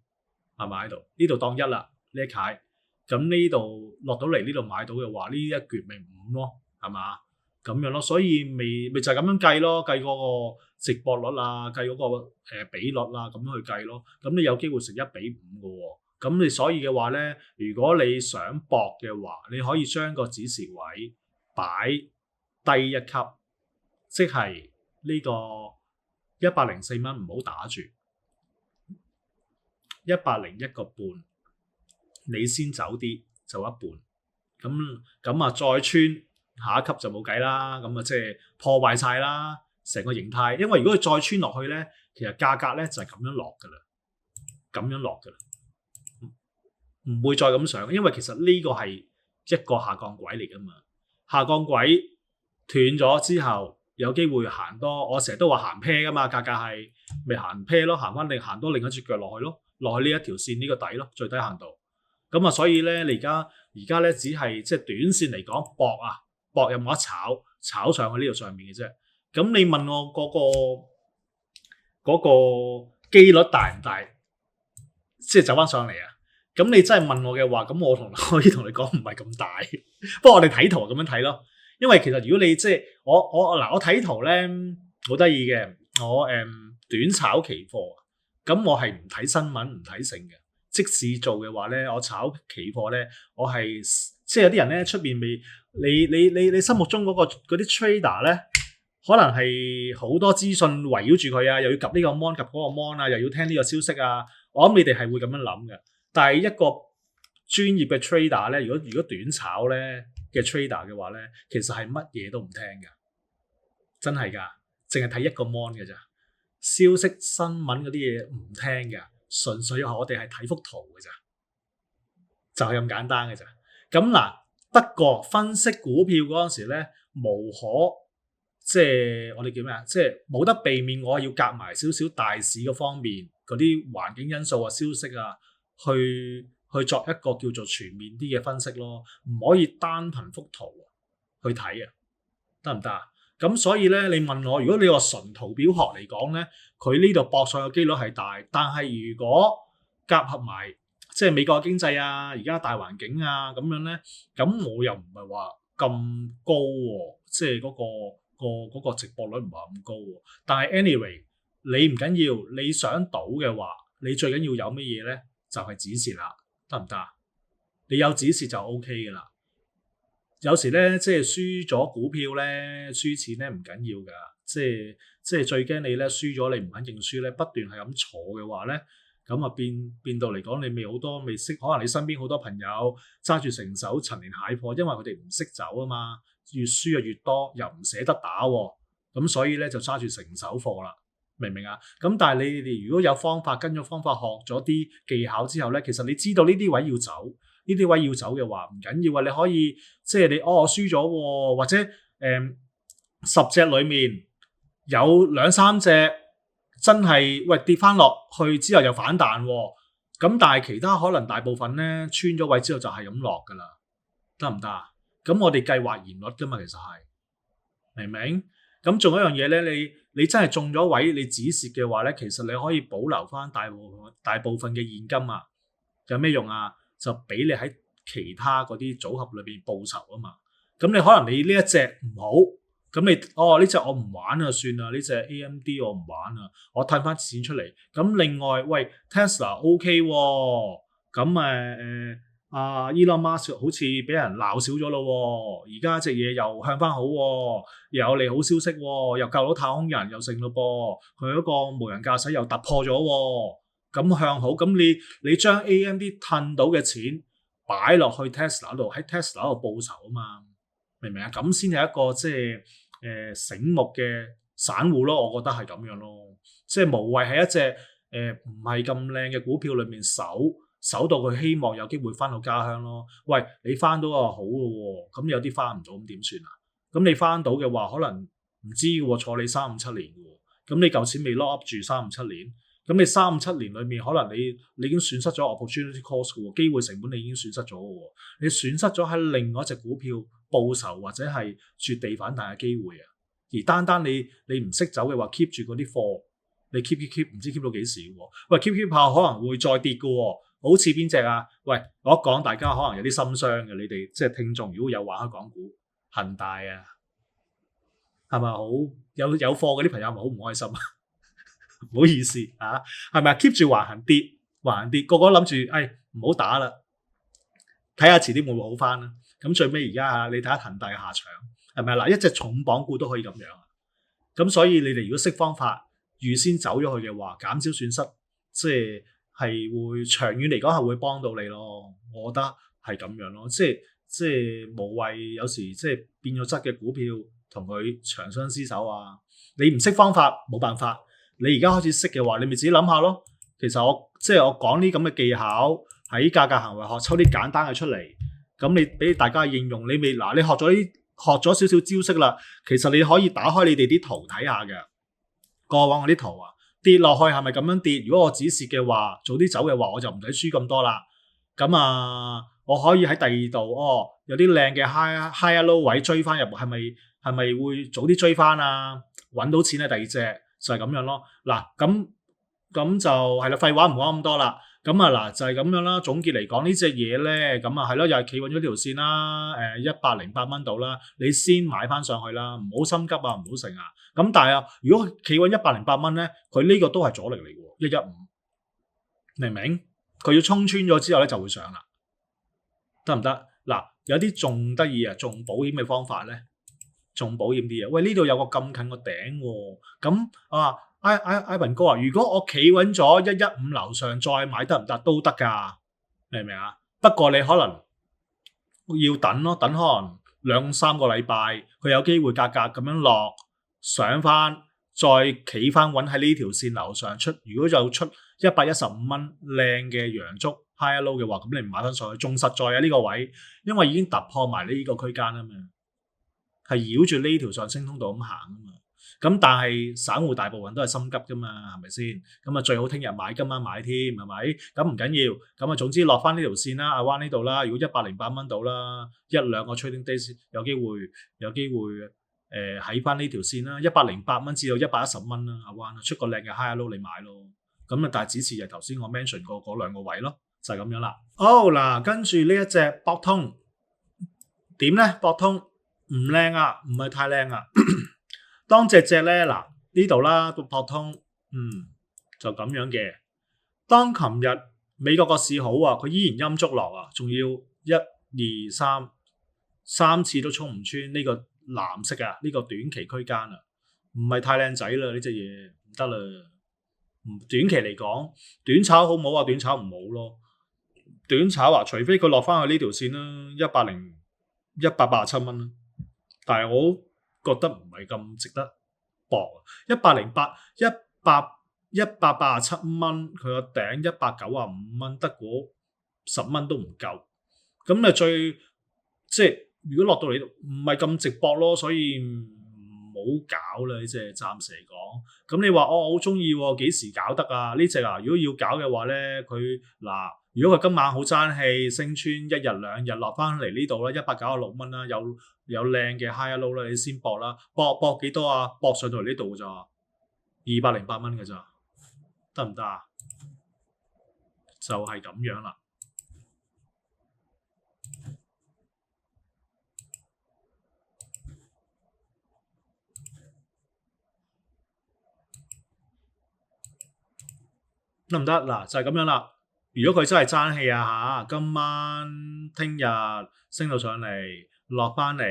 係咪喺度？呢度當1啦，呢一楷。咁呢度落到嚟呢度買到嘅話，呢一橛咪5咯，係嘛？咁樣咯，所以咪就係咁樣計咯，計嗰個值博率啊，計嗰個比率啊，咁樣去計咯。咁你有機會食1:5嘅喎。咁你所以嘅話咧，如果你想搏嘅話，你可以將個指示位擺低一級，即係呢個104蚊唔好打住，101.5，你先走啲，走一半。咁啊，再穿下一級就冇計啦。咁啊，即係破壞晒啦成個形態。因為如果佢再穿落去咧，其實價格咧就係咁樣落㗎啦，咁樣落㗎啦。唔會再咁上，因為其實呢個係一個下降軌嚟噶嘛。下降軌斷咗之後，有機會行多。我成日都話行 pair 噶嘛，價格係咪行 pair 咯？行翻行多另一隻腳落去咯，落去呢一條線呢個底咯，最低限度。咁啊，所以咧，你而家咧只係即係短線嚟講搏有冇得炒上去呢度上面嘅啫。咁你問我嗰個機率大唔大？即係走翻上嚟啊？咁你真係問我嘅話，咁我可以同你講唔係咁大。不過我哋睇圖咁樣睇咯，因為其實如果你即係我睇圖咧好得意嘅，我短炒期貨，咁我係唔睇新聞唔睇成嘅。即使做嘅話咧，我炒期貨咧，我係即係有啲人咧出邊未你心目中嗰啲 trader 咧，可能係好多資訊圍繞住佢啊，又要及呢個 mon 及嗰個 mon 啊，又要聽呢個消息啊。我諗你哋係會咁樣諗嘅。但係一個專業嘅 trader 咧，如果短炒咧嘅 trader 嘅話咧，其實係乜嘢都唔聽㗎，真係㗎，淨係睇一個 mon 嘅咋，消息新聞嗰啲嘢唔聽㗎，純粹我哋係睇幅圖㗎咋，就係咁簡單嘅咋。咁嗱，不過分析股票嗰陣時咧，無可即係我哋叫咩啊？即係冇得避免，我要夾埋少少大市嗰方面嗰啲環境因素啊、消息啊。去作一個叫做全面啲嘅分析咯，唔可以單憑幅圖去睇啊，得唔得啊？咁所以咧，你問我，如果你話純圖表學嚟講咧，佢呢度搏上嘅機率係大，但係如果夾合埋即係美國經濟啊、而家大環境啊咁樣咧，咁我又唔係話咁高喎，即係嗰個值博率唔係咁高喎。但係 anyway， 你唔緊要，你想賭嘅話，你最緊要有乜嘢咧？就係指示啦，得唔得啊？你有指示就 OK 嘅啦。有時咧，即係輸咗股票咧，輸錢咧唔緊要㗎。即係最驚你咧輸咗，你唔肯認輸咧，不斷係咁坐嘅話咧，咁啊變到嚟講，你未識，可能你身邊好多朋友揸住成手陳年蟹貨，因為佢哋唔識走啊嘛，越輸就越多，又唔捨得打喎，咁所以咧就揸住成手貨啦。明唔明啊？咁但係你哋如果有方法跟咗方法學咗啲技巧之後咧，其實你知道呢啲位要走，呢啲位要走嘅話唔緊要啊，你可以即係你我輸咗喎，或者10隻裡面有2、3隻真係跌翻落去之後又反彈喎，咁但係其他可能大部分咧穿咗位之後就係咁落㗎啦，得唔得啊？咁我哋計劃然率㗎嘛，其實係明唔明？咁仲有一樣嘢咧，你真係中咗位，你止蝕嘅話咧，其實你可以保留翻大部分嘅現金啊，有咩用啊？就俾你喺其他嗰啲組合裏邊報仇啊嘛。咁你可能你呢一隻唔好，咁你呢隻我唔玩啊，算啦，呢隻 AMD 我唔玩啊，我褪翻錢出嚟。咁另外喂 Tesla OK 喎，咁Elon Musk 好似俾人鬧少咗咯，而家隻嘢又向翻好喎，又有利好消息喎，又救到太空人又成咯噃，佢嗰個無人駕駛又突破咗喎，咁向好，咁你將 AMD 褪到嘅錢擺落去 Tesla 度，喺 Tesla 度報仇啊嘛，明唔明啊？咁先係一個即係醒目嘅散戶咯，我覺得係咁樣咯，即係無謂喺一隻唔係咁靚嘅股票裏面守到佢希望有機會翻到家鄉咯。喂，你翻到啊好咯喎，咁有啲翻唔到咁點算啊？咁你翻到嘅話，可能唔知嘅喎，坐你3-5-7年嘅喎，咁你嚿錢未 lock up 住3-5-7年，咁你3-5-7年裏面可能你已經損失咗 opportunity cost 嘅喎，機會成本你已經損失咗嘅喎，你損失咗喺另外一隻股票報仇或者係絕地反彈嘅機會啊！而單你唔識走嘅話 keep 住嗰啲貨，你 keep 唔知 keep 到幾時喎？喂 keep 下可能會再跌嘅喎。好似邊隻啊？喂，我講大家可能有啲心傷嘅，你哋即係聽眾，如果有玩開港股，恒大啊，係咪好有貨嗰啲朋友咪好唔開心啊？唔好意思啊，係咪 keep 住橫行跌，個個諗住誒唔好打啦，睇下遲啲會唔會好翻啦。咁最尾而家啊，你睇下恒大嘅下場係咪嗱？一隻重磅股都可以咁樣，咁所以你哋如果識方法預先走咗去嘅話，減少損失，即係會長遠嚟講係會幫到你咯，我覺得係咁樣咯，即係無謂有時即係變咗質嘅股票同佢長相廝守啊！你唔識方法冇辦法，你而家開始識嘅話，你咪自己諗下咯。其實我講啲咁嘅技巧喺價格行為學抽啲簡單嘅出嚟，咁你俾大家應用，你學咗少少招式啦，其實你可以打開你哋啲圖睇下嘅過往嗰啲圖啊。跌落去係咪咁樣跌？如果我止蝕嘅話，早啲走嘅話，我就唔使輸咁多啦。咁我可以喺第二度有啲靚嘅 high low 位追翻入，係咪會早啲追翻啊？揾到錢啊！第二隻就係咁樣咯。嗱，咁就係啦，廢話唔講咁多啦。咁嗱就係咁樣啦。總結嚟講呢隻嘢咧，咁係咯，又係企穩咗條線啦。108蚊度啦，你先買翻上去啦，唔好心急啊，唔好成啊。咁但係如果企穩108蚊咧，佢呢個都係阻力嚟嘅喎，115，明唔明？佢要衝穿咗之後咧就會上啦，得唔得？嗱，有啲仲得意啊，仲保險嘅方法咧，仲保險啲啊。喂，呢度有個咁近個頂喎，咁Ivan 哥啊，如果我企穩咗115樓上再買得唔得？都得㗎，明唔明啊？不過你可能要等咯，等可能2-3個禮拜，佢有機會價格咁樣落上翻，再企翻穩喺呢條線樓上出。如果就出115蚊靚嘅陽燭 high low 嘅話，咁你唔買翻上去，仲實在啊呢個位，因為已經突破埋呢個區間啊嘛，係繞住呢條上升通道咁行啊嘛。咁但係散戶大部分都係心急噶嘛，係咪先？咁最好聽日買，今晚買添，係咪？咁唔緊要，咁總之落翻呢條線啦，阿灣呢度啦。如果108蚊到啦，1-2個 trading days 有機會喺翻呢條線啦，108蚊至到110蚊啦，阿灣出個靚嘅 high low 你買咯。咁但係只是係頭先我 mention 過嗰兩個位咯，就係咁樣啦。好嗱，跟住呢一隻博通點咧？博通唔靚啊，唔係太靚啊。當隻咧嗱呢度啦，個博通就咁樣嘅。當琴日美國個市好啊，佢依然陰燭落啊，仲要3次都衝唔穿呢個藍色啊，呢個短期區間啊，唔係太靚仔啦，呢隻嘢唔得啦。短期嚟講，短炒好唔好啊？短炒唔好咯。短炒啊，除非佢落翻去呢條線啦，187蚊啦。但係我覺得唔係咁值得搏。108、187蚊，佢個頂195蚊，得嗰10蚊都唔夠。咁即係如果落到嚟唔係咁值博咯，所以唔好搞啦。呢隻暫時嚟講，咁你話我好中意喎，幾時搞得啊？呢隻啊，如果要搞嘅話咧，如果佢今晚好爭氣，升穿1日2日落翻嚟呢度啦，196蚊啦，有靚嘅 high low 啦，你先搏啦，搏幾多啊？搏上到嚟呢度咋，208蚊嘅咋，得唔得啊？就係咁樣啦。得唔得？嗱，就係咁樣啦。如果佢真係爭氣啊嚇，今晚聽日升到上嚟，落翻嚟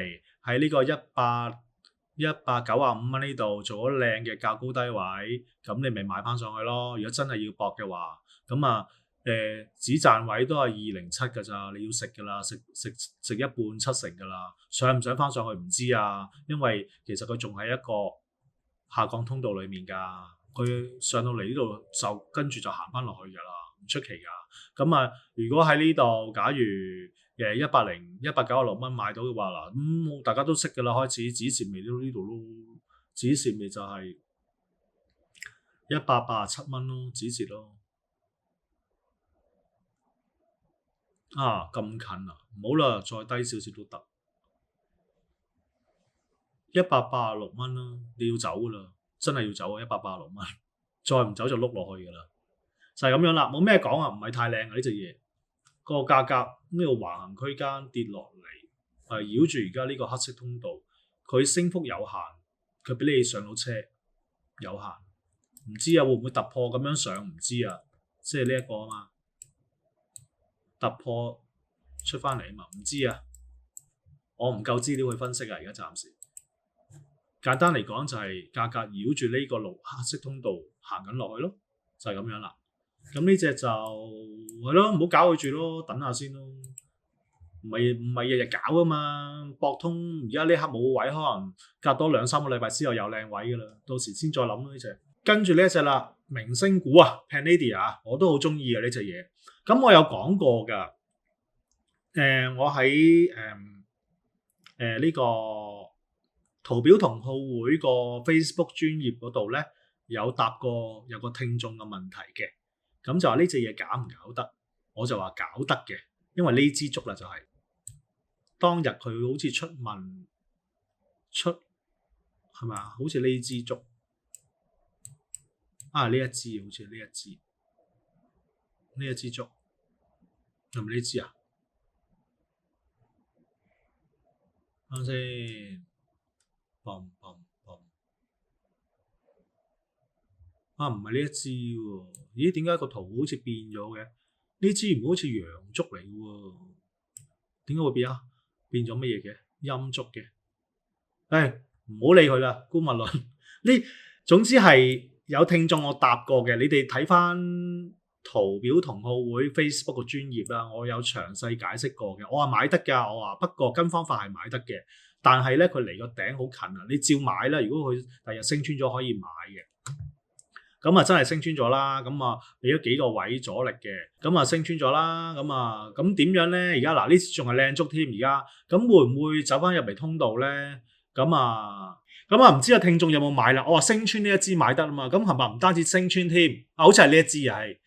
喺呢個195蚊呢度做咗靚嘅較高低位，咁你咪買翻上去咯。如果真係要搏嘅話，咁啊止賺位都係207㗎咋，你要食㗎啦，食一半70%㗎啦。上唔上翻上去唔知啊，因為其實佢仲係一個下降通道裡面㗎。佢上到嚟呢度就跟住就行翻落去㗎啦，唔出奇㗎。咁啊，如果喺呢度，假如196蚊買到嘅話嗱，咁大家都識㗎啦，開始止蝕未到呢度咯，止蝕咪就係187蚊咯，止蝕咯。啊，咁近啊，唔好啦，再低少少都得，186蚊啦，你要走㗎啦。真係要走啊！186蚊，再唔走就碌落去㗎啦，就係咁樣啦，冇咩講啊，唔係太靚啊呢隻嘢，個價格呢個橫行區間跌落嚟，繞住而家呢個黑色通道，佢升幅有限，佢俾你上到車有限，唔知啊會唔會突破咁樣上唔知啊，即係呢一個啊嘛，突破出翻嚟啊嘛，唔知啊，我唔夠資料去分析啊，而家暫時。簡單嚟講就係價格繞住呢個黑色通道行緊落去咯，就係咁樣啦。咁呢隻就係咯，唔好搞佢住咯，等下先咯。唔係日日搞啊嘛，博通而家呢刻冇位，可能隔多2-3個禮拜之後有靚位噶啦，到時先再諗咯呢隻。跟住呢一隻啦，明星股啊 Pandia 我都好中意啊呢隻嘢。咁我有講過㗎，我喺呢個圖表同好會個 Facebook 專頁嗰度咧，有答過有個聽眾嘅問題嘅，咁就話呢隻嘢搞唔搞得？我就話搞得嘅，因為呢支竹啦就係、當日佢好似出係咪啊？好似呢支竹啊，呢一支好似呢一支竹係咪呢支啊？等先。啊，唔係呢一支喎，咦？點解個圖好似變咗嘅？呢支唔好似陽燭嚟喎，點解會變啊？變咗乜嘢嘅？陰燭嘅？唔好理佢啦，姑勿論。呢總之係有聽眾我答過嘅，你哋睇翻圖表同好會 Facebook 嘅專頁啦，我有詳細解釋過嘅。我話買得㗎，我話不過跟方法係買得嘅。但係咧，佢離個頂好近啊！你照買啦。如果佢第日升穿咗，可以買嘅。咁啊，真係升穿咗啦。咁啊，俾咗幾個位阻力嘅。咁啊，升穿咗啦。咁點樣咧？而家嗱，呢次仲係靚燭添。而家咁會唔會走翻入嚟通道咧？咁啊，唔知個聽眾有冇買啦？我話升穿呢一支買得啊嘛。咁係咪唔單止升穿添？好似係呢一支又係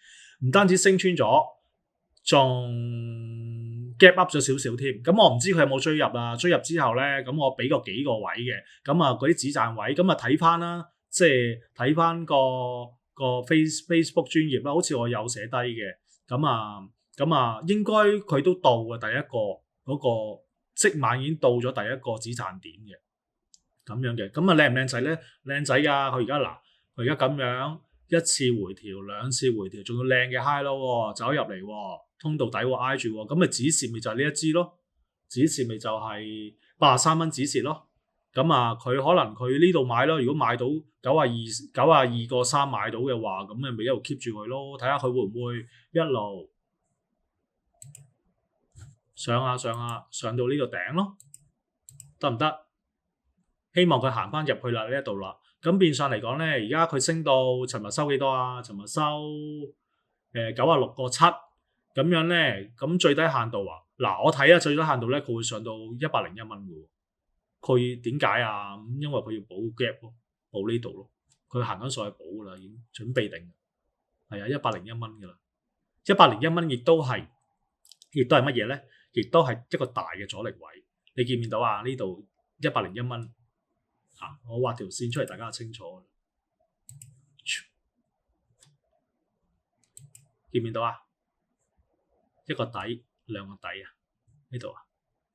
唔單止升穿咗，仲 gap up 咗少少添，咁我唔知佢有冇追入啊？追入之後咧，咁我俾個幾個位嘅，咁啊嗰啲止賺位，咁啊睇翻啦，即係睇翻個 Facebook 專頁啦，好似我有寫低嘅，咁啊應該佢都到嘅第一個嗰個即晚已經到咗第一個止賺點嘅，咁樣嘅，咁啊靚唔靚仔咧？靚仔㗎，佢而家咁樣一次回調，兩次回調，仲要靚嘅 high low 走入嚟喎。通道底喎挨住喎，咁咪止蝕咪就係呢一支咯，止蝕咪就係83蚊止蝕咯。咁啊，佢可能佢呢度買咯，如果買到92個3買到嘅話，咁你咪一路 keep 住佢咯，睇下佢會唔會一路上到呢個頂咯，得唔得？希望佢行翻入去啦呢一度啦。咁變相嚟講咧，而家佢升到尋日收幾多啊？尋日收96個7。咁樣咧，咁最低限度啊，嗱我睇下最低限度咧，佢會上到101蚊嘅喎。佢點解啊？因為佢要補 gap 咯，補呢度咯。佢行緊上去補噶啦，已經準備定。係啊，101蚊嘅啦。101蚊亦都係乜嘢咧？亦都係一個大嘅阻力位。你見唔見到啊？呢度101蚊嚇，我畫條線出嚟，大家清楚。見唔見到啊？一個底，兩個底啊，呢度啊，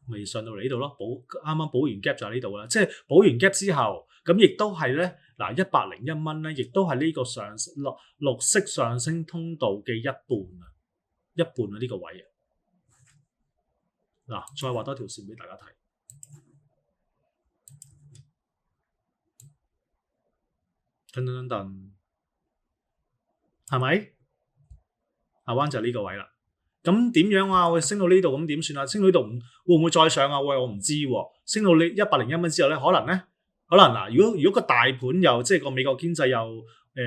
未上到嚟呢度咯。啱啱補完 gap 就喺呢度啦，即係補完 gap 之後，咁亦都係咧嗱101蚊咧，亦都係呢個綠色上升通道嘅一半啊，一半啊呢個位啊。嗱，再畫多條線俾大家睇，噔噔噔噔，係咪？下彎就係呢個位啦。咁點樣啊？喂，升到呢度咁點算啊？升到呢度會唔會再上啊？喂，我唔知喎。升到你101蚊之後咧，可能嗱，如果個大盤又即係個美國經濟又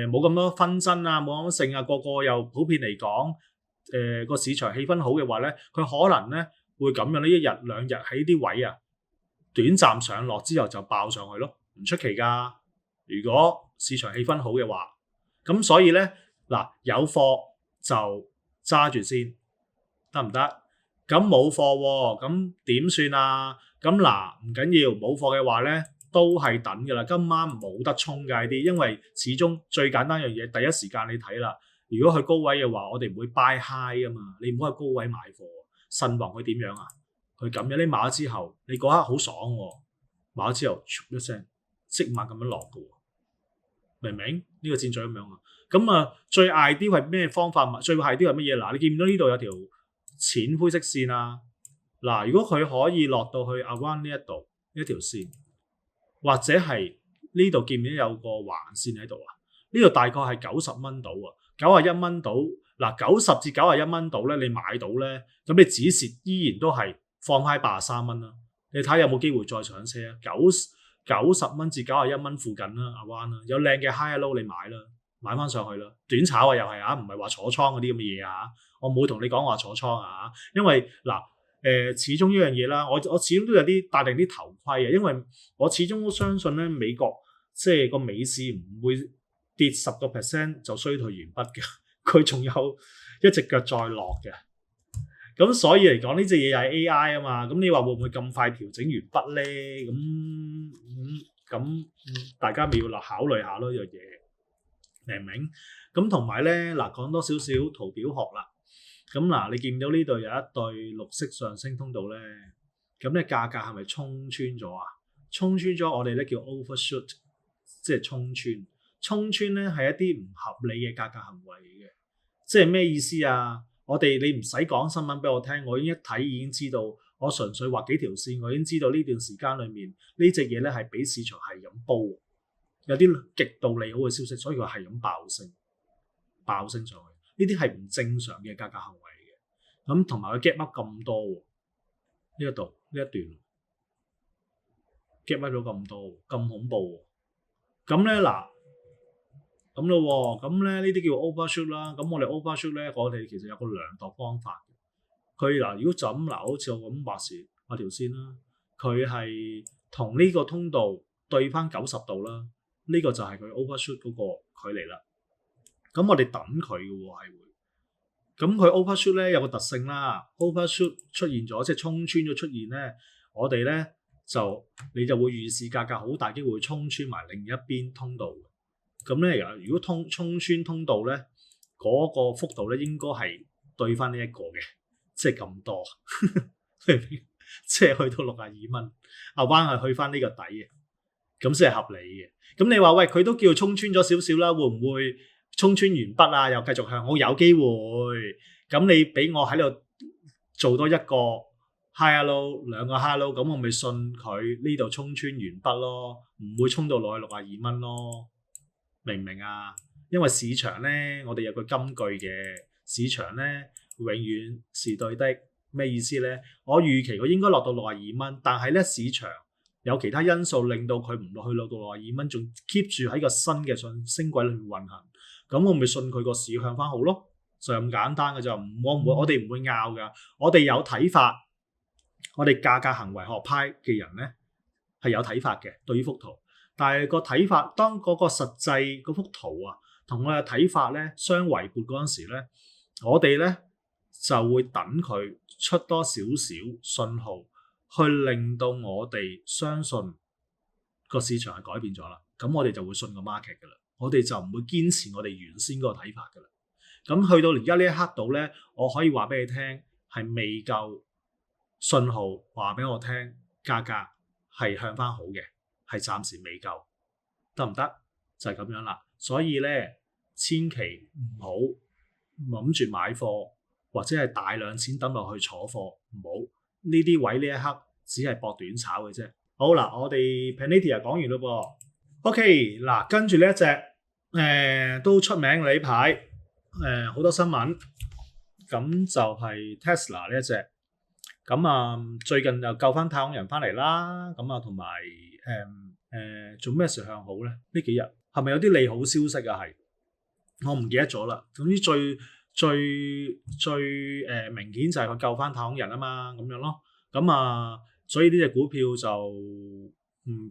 冇咁多紛爭啊，冇咁多性啊，個又普遍嚟講個市場氣氛好嘅話咧，佢可能咧會咁樣呢，一日兩日喺啲位啊短暫上落之後就爆上去咯，唔出奇㗎。如果市場氣氛好嘅話，咁所以咧嗱，有貨就揸住先。得唔得？咁冇貨喎，咁點算啊？咁嗱，唔緊要，冇貨嘅話咧，都係等㗎啦。今晚冇得衝㗎啲，因為始終最簡單一樣嘢，第一時間你睇啦。如果去高位嘅話，我哋唔會 buy high 啊嘛，你唔好喺高位買貨。慎防佢點樣啊？佢咁樣你買咗之後，你嗰刻好爽喎，買咗之後，一聲即刻咁樣落㗎喎，明唔明？呢個戰術咁樣啊？咁啊，最 ideal 係咩方法？最 ideal 係乜嘢？嗱，你見唔到呢度有條淺灰色線啊？嗱，如果佢可以落到去 around 呢一度呢條線，或者係呢度見唔見有個橫線喺度啊？呢度大概係90蚊到啊，91蚊到。嗱，90至91蚊到咧，你買到咧，咁你止蝕依然都係放喺83蚊啦。你睇下有冇機會再上車啊？90蚊至91蚊附近啦，around啦，有靚嘅 high low 你買啦，買翻上去啦，短炒啊又係啊，唔係話坐倉嗰啲咁嘅嘢啊。我冇同你講話坐倉啊，因為嗱始終呢樣嘢啦，我始終都有啲戴定啲頭盔啊，因為我始終都相信咧美國即係個美市唔會跌10%就衰退完畢嘅，佢仲有一隻腳再落嘅。咁所以嚟講呢隻嘢又係 AI 啊嘛，咁你話會唔會咁快調整完畢咧？咁大家咪要考慮下咯呢樣嘢，明唔明？咁同埋咧嗱，講多少少圖表學啦。咁嗱，你見到呢度有一對綠色上升通道咧，咁咧價格係咪衝穿咗啊？衝穿咗我哋咧叫 overshoot， 即係衝穿。衝穿咧係一啲唔合理嘅價格行為嘅，即係咩意思啊？你唔使講新聞俾我聽，我已經一睇已經知道，我純粹畫幾條線，我已經知道呢段時間裏面呢隻嘢咧係俾市場係咁煲，有啲極度利好嘅消息，所以佢係咁爆升上去。呢啲係唔正常嘅價格行為嘅，咁同埋佢 gap up 咁多喎，呢一度呢一段 gap up 咗咁多，咁恐怖喎。咁咧嗱，咁咯喎，咁咧呢啲叫 overshoot 啦。咁我哋 overshoot 咧，我哋其實有個量度方法。佢嗱，如果就咁嗱，好似我咁畫條線啦，佢係同呢個通道對翻90度啦，呢個就係佢 overshoot 嗰個距離啦。咁我哋等佢嘅喎，係會。咁佢 overshoot 咧有個特性啦 ，overshoot 出現咗，即係衝穿咗出現咧，我哋咧你就會預示價格好大機會衝穿埋另一邊通道。咁咧，如果衝穿通道咧，嗰個幅度咧應該係對翻呢一個嘅，即係咁多，即係去到62蚊，後彎係去翻呢個底嘅，咁先係合理嘅。咁你話喂，佢都叫衝穿咗少少啦，會唔會衝穿完畢啊？又繼續向好有機會？咁你俾我喺度做多一個 high low， 兩個 high low， 咁我咪信佢呢度衝穿完畢咯，唔會衝到落去62蚊咯。明唔明啊？因為市場咧，我哋有個金句嘅，市場咧永遠是對的。咩意思咧？我預期佢應該落到62蚊，但係咧市場有其他因素令到佢唔落去，落到62蚊，仲 keep 住喺個新嘅上升軌裏面運行。咁我咪信佢個市向翻好咯，就咁簡單嘅就我哋唔會拗㗎。我哋有睇法，我哋價格行為學派嘅人咧係有睇法嘅，對於幅圖。但係個睇法，當嗰個實際嗰幅圖啊，同我嘅睇法咧相違背嗰陣時咧，我哋咧就會等佢出多少少信號，去令到我哋相信個市場係改變咗啦。咁我哋就會信個 market 㗎啦，我哋就唔會堅持我哋原先嗰個睇法㗎啦。咁去到而家呢一刻度咧，我可以話俾你聽，係未夠信號話俾我聽，價格係向翻好嘅。係暫時未夠，得唔得？就係咁樣啦。所以咧，千祈唔好諗住買貨或者係大量錢抌落去坐貨，唔好。呢啲位呢一刻只係搏短炒嘅啫。好啦，我哋 Panatia 講完咯噃。OK，嗱，跟住呢一隻都出名嘅呢排，好多新聞，咁就係 Tesla 呢一隻。咁啊，最近又救翻太空人翻嚟啦。咁啊，同埋做咩事向好咧？呢幾日係咪有啲利好消息啊？係我唔記得咗啦。總之最明顯就係佢救翻太空人啊嘛，咁樣咯。咁啊，所以呢隻股票就唔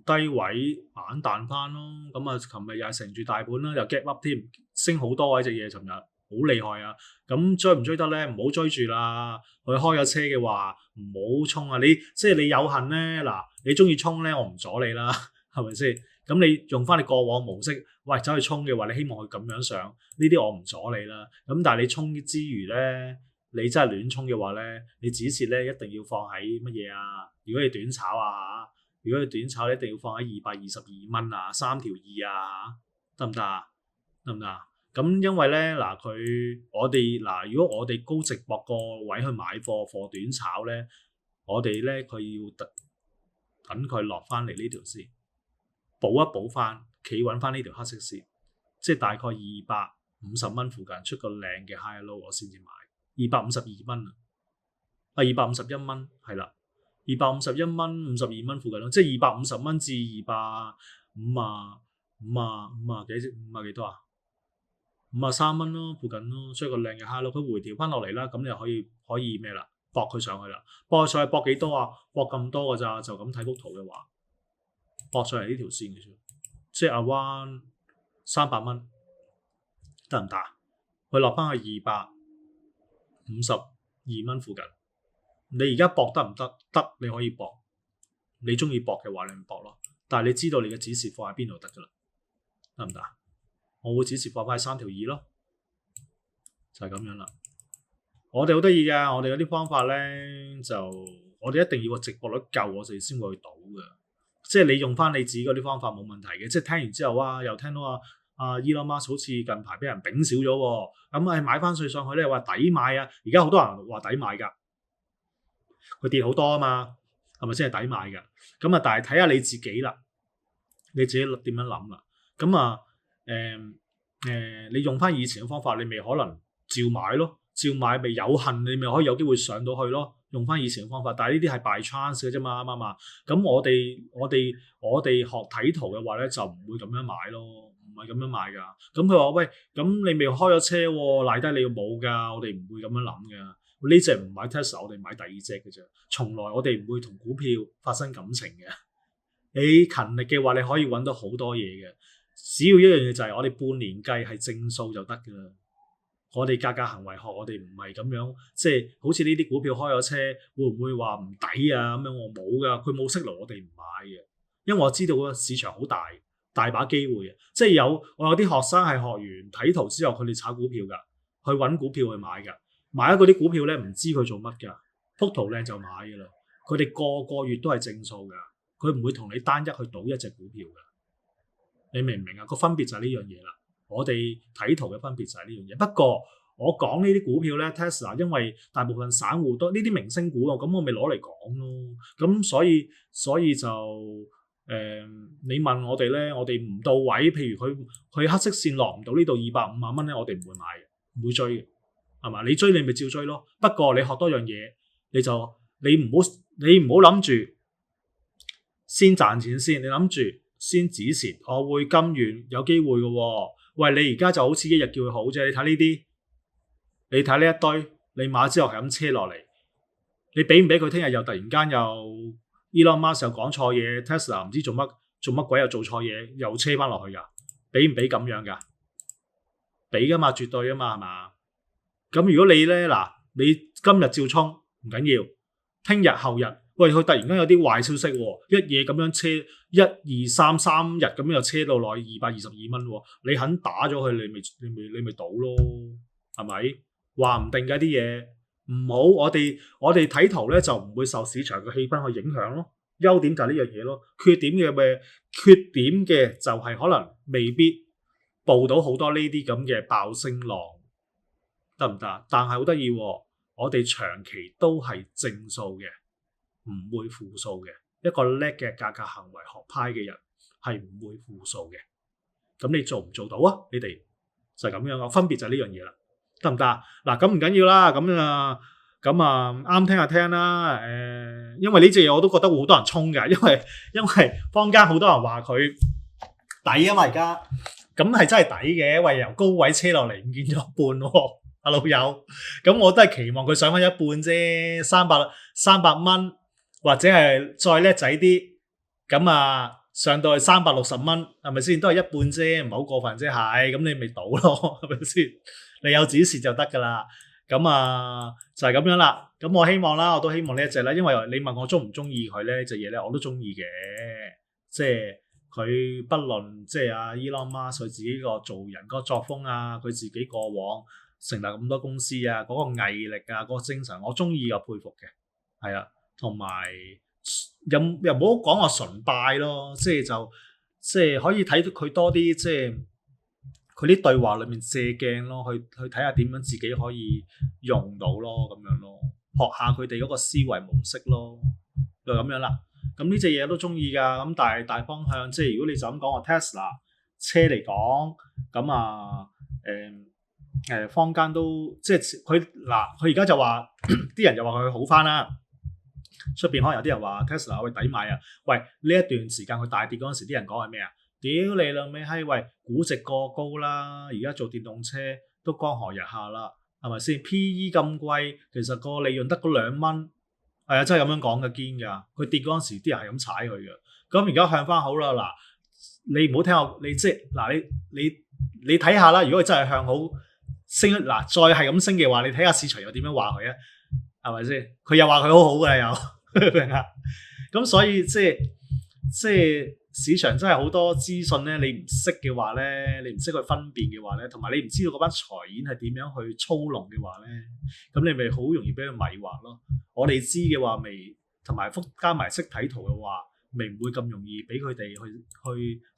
低位反彈翻咯。咁啊，琴日又係乘住大盤啦，又 gap up 添，升好多喎！呢隻嘢尋日好厲害啊！咁追唔追得咧？唔好追住啦。佢開咗車嘅話，唔好衝啊！即係你有幸咧，嗱，你中意衝咧，我唔阻你啦，係咪先？咁你用翻你過往模式，喂，走去衝嘅話，你希望佢咁樣上，呢啲我唔阻你啦。咁但係你衝之餘咧，你真係亂衝嘅話咧，你止蝕咧一定要放喺乜嘢啊？如果你短炒啊，如果你短炒一定要放喺222蚊啊，3條2啊，得唔得啊？得唔得啊？咁因為咧嗱，如果我哋高值博個位去買貨短炒咧，我哋咧佢要等佢落翻嚟呢條線，補一補翻，企穩翻呢條黑色線，即係大概250蚊附近出個靚嘅 high low，我先至買252蚊啊，251蚊係啦，251蚊52蚊附近咯，即係250蚊至250幾多啊？53蚊咯，附近咯，所以個靚嘅 high low，佢回調翻落嚟啦，咁你就可以咩啦？搏佢上去啦，搏上去搏幾多啊？搏咁多㗎咋？就咁睇幅圖嘅話，搏上嚟呢條線嘅啫，即係around300蚊，得唔得？佢落翻去252蚊附近，你而家搏得唔得？得，你可以搏，你中意搏嘅話，你咪搏咯。但係你知道你嘅止蝕放喺邊度得㗎啦，得唔得？我會止蝕放翻喺3條2咯，就係咁樣啦。我哋好得意㗎，我哋嗰啲方法咧，就我哋一定要個值博率夠，我哋先會去賭嘅。即係你用翻你自己嗰啲方法冇問題嘅。即係聽完之後啊，又聽到Elon Musk 好似近排俾人丙少咗喎，咁買翻稅上去咧，話抵買啊！而家好多人話抵買㗎，佢跌好多啊嘛，係咪先係抵買㗎？咁啊，但係睇下你自己啦，你自己點樣諗啦？咁啊，你用翻以前嘅方法，你咪可能照買咯。照買咪有幸，你咪可以有機會上到去咯。用翻以前嘅方法，但係呢啲係 by chance 嘅啫嘛，啱唔啱啊？咁我哋學睇圖嘅話咧，就唔會咁樣買咯，唔係咁樣買㗎。咁佢話喂，咁你未開咗車喎，賴低你要冇㗎，我哋唔會咁樣諗㗎。呢隻唔買 Tesla，我哋買第二隻嘅啫。從來我哋唔會同股票發生感情嘅。你勤力嘅話，你可以揾到好多嘢嘅。只要一樣嘢就係我哋半年計係正數就得㗎啦。我哋價格行為學，我哋唔係咁樣，即係好似呢啲股票開咗車，會唔會話唔抵啊？咁樣我冇㗎，佢冇息率我哋唔買嘅，因為我知道個市場好大，大把機會嘅。即係我有啲學生係學完睇圖之後，佢哋炒股票㗎，去揾股票去買㗎，買咗嗰啲股票咧唔知佢做乜㗎，幅圖靚就買㗎啦。佢哋個月都係正數㗎，佢唔會同你單一去賭一隻股票㗎。你明唔明啊？個分別就係呢樣嘢啦。我哋睇圖嘅分別就係呢樣嘢。不過我講呢啲股票咧 ，Tesla 因為大部分散戶都呢啲明星股啊，咁我咪攞嚟講咯。咁所以就你問我哋咧，我哋唔到位，譬如佢黑色線落唔到呢度250萬蚊咧，我哋唔會買嘅，唔會追嘅，係嘛？你追你咪照追咯。不過你學多樣嘢，你唔好諗住先賺錢先，你諗住先止蝕。我會甘願有機會嘅喎。喂，你而家就好似一日叫佢好啫，你睇呢啲，你睇呢一堆，你買之後係咁車落嚟，你俾唔俾佢聽日又突然間又 Elon Musk 又講錯嘢 ，Tesla 唔知做乜鬼又做錯嘢，又車翻落去㗎？俾唔俾咁樣㗎？俾㗎嘛，絕對㗎嘛，係嘛？咁如果你咧嗱，你今日照衝唔緊要，聽日後日。喂，佢突然間有啲壞消息喎，一夜咁樣車1、2、3日咁樣又車到落去222蚊喎，你肯打咗佢，你咪賭咯，係咪？話唔定㗎啲嘢，唔好我哋睇圖咧就唔會受市場嘅氣氛去影響咯，優點就係呢樣嘢咯，缺點嘅就係可能未必報到好多呢啲咁嘅爆升浪，得唔得？但係好得意，我哋長期都係正數嘅，唔會負數嘅。一個叻嘅價格行為學派嘅人係唔會負數嘅。咁你做唔做到啊？你哋就係咁樣咯，分別就係呢樣嘢啦，得唔得？嗱，咁唔緊要啦，咁啱聽下聽啦。因為呢隻嘢我都覺得會好多人衝㗎，因為坊間好多人話佢抵啊嘛，而家咁係真係抵嘅，因為由高位車落嚟唔見咗一半喎，阿老友。咁我都係期望佢上翻一半啫，300蚊或者係再叻仔啲，咁上到去360蚊，係咪先？都係一半啫，唔係好過分啫，係咁你咪賭咯，係咪先？你有指示就得㗎啦。咁就係咁樣啦。咁我希望啦，我都希望呢一隻啦，因為你問我中唔中意佢呢隻嘢咧，我都中意嘅。即係佢不論即係阿 Elon Musk 佢自己個做人個作風啊，佢自己過往成立咁多公司啊，嗰個毅力啊，嗰個精神，我中意又佩服嘅。係啊，同埋又唔好講話崇拜咯，即係可以睇到佢多啲，即係佢啲對話裏面借鏡咯，去睇下點樣自己可以用到咯，咁樣咯，學下佢哋嗰個思維模式咯，就咁樣啦。咁呢隻嘢都中意㗎，咁但係大方向，即係如果你就咁講話 Tesla 車嚟講，咁坊間都即係佢而家就話啲人就話佢好翻啦。出邊可能有啲人話 Tesla 會抵買啊！喂，呢一段時間佢大跌嗰陣時，啲人講係咩啊？屌你老味閪！喂，估值過高啦！而家做電動車都江河日下啦，係咪先 ？PE 咁貴，其實個利潤得嗰2蚊，係啊，真係咁樣講嘅堅㗎。佢跌嗰陣時，啲人係咁踩佢嘅。咁而家向翻好啦，嗱，你唔好聽我，你即係嗱，你睇下啦。如果佢真係向好升，嗱，再係咁升嘅話，你睇下市場又點樣話佢啊？係咪先？佢又話佢好好嘅又明啊？咁所以即係市場真係好多資訊咧，你唔識嘅話咧，你唔識去分辨嘅話咧，同埋你唔知道嗰班財演係點樣去操弄嘅話咧，咁你咪好容易俾佢迷惑咯。我哋知嘅話未，同埋加埋識睇圖嘅話，咪唔會咁容易俾佢哋去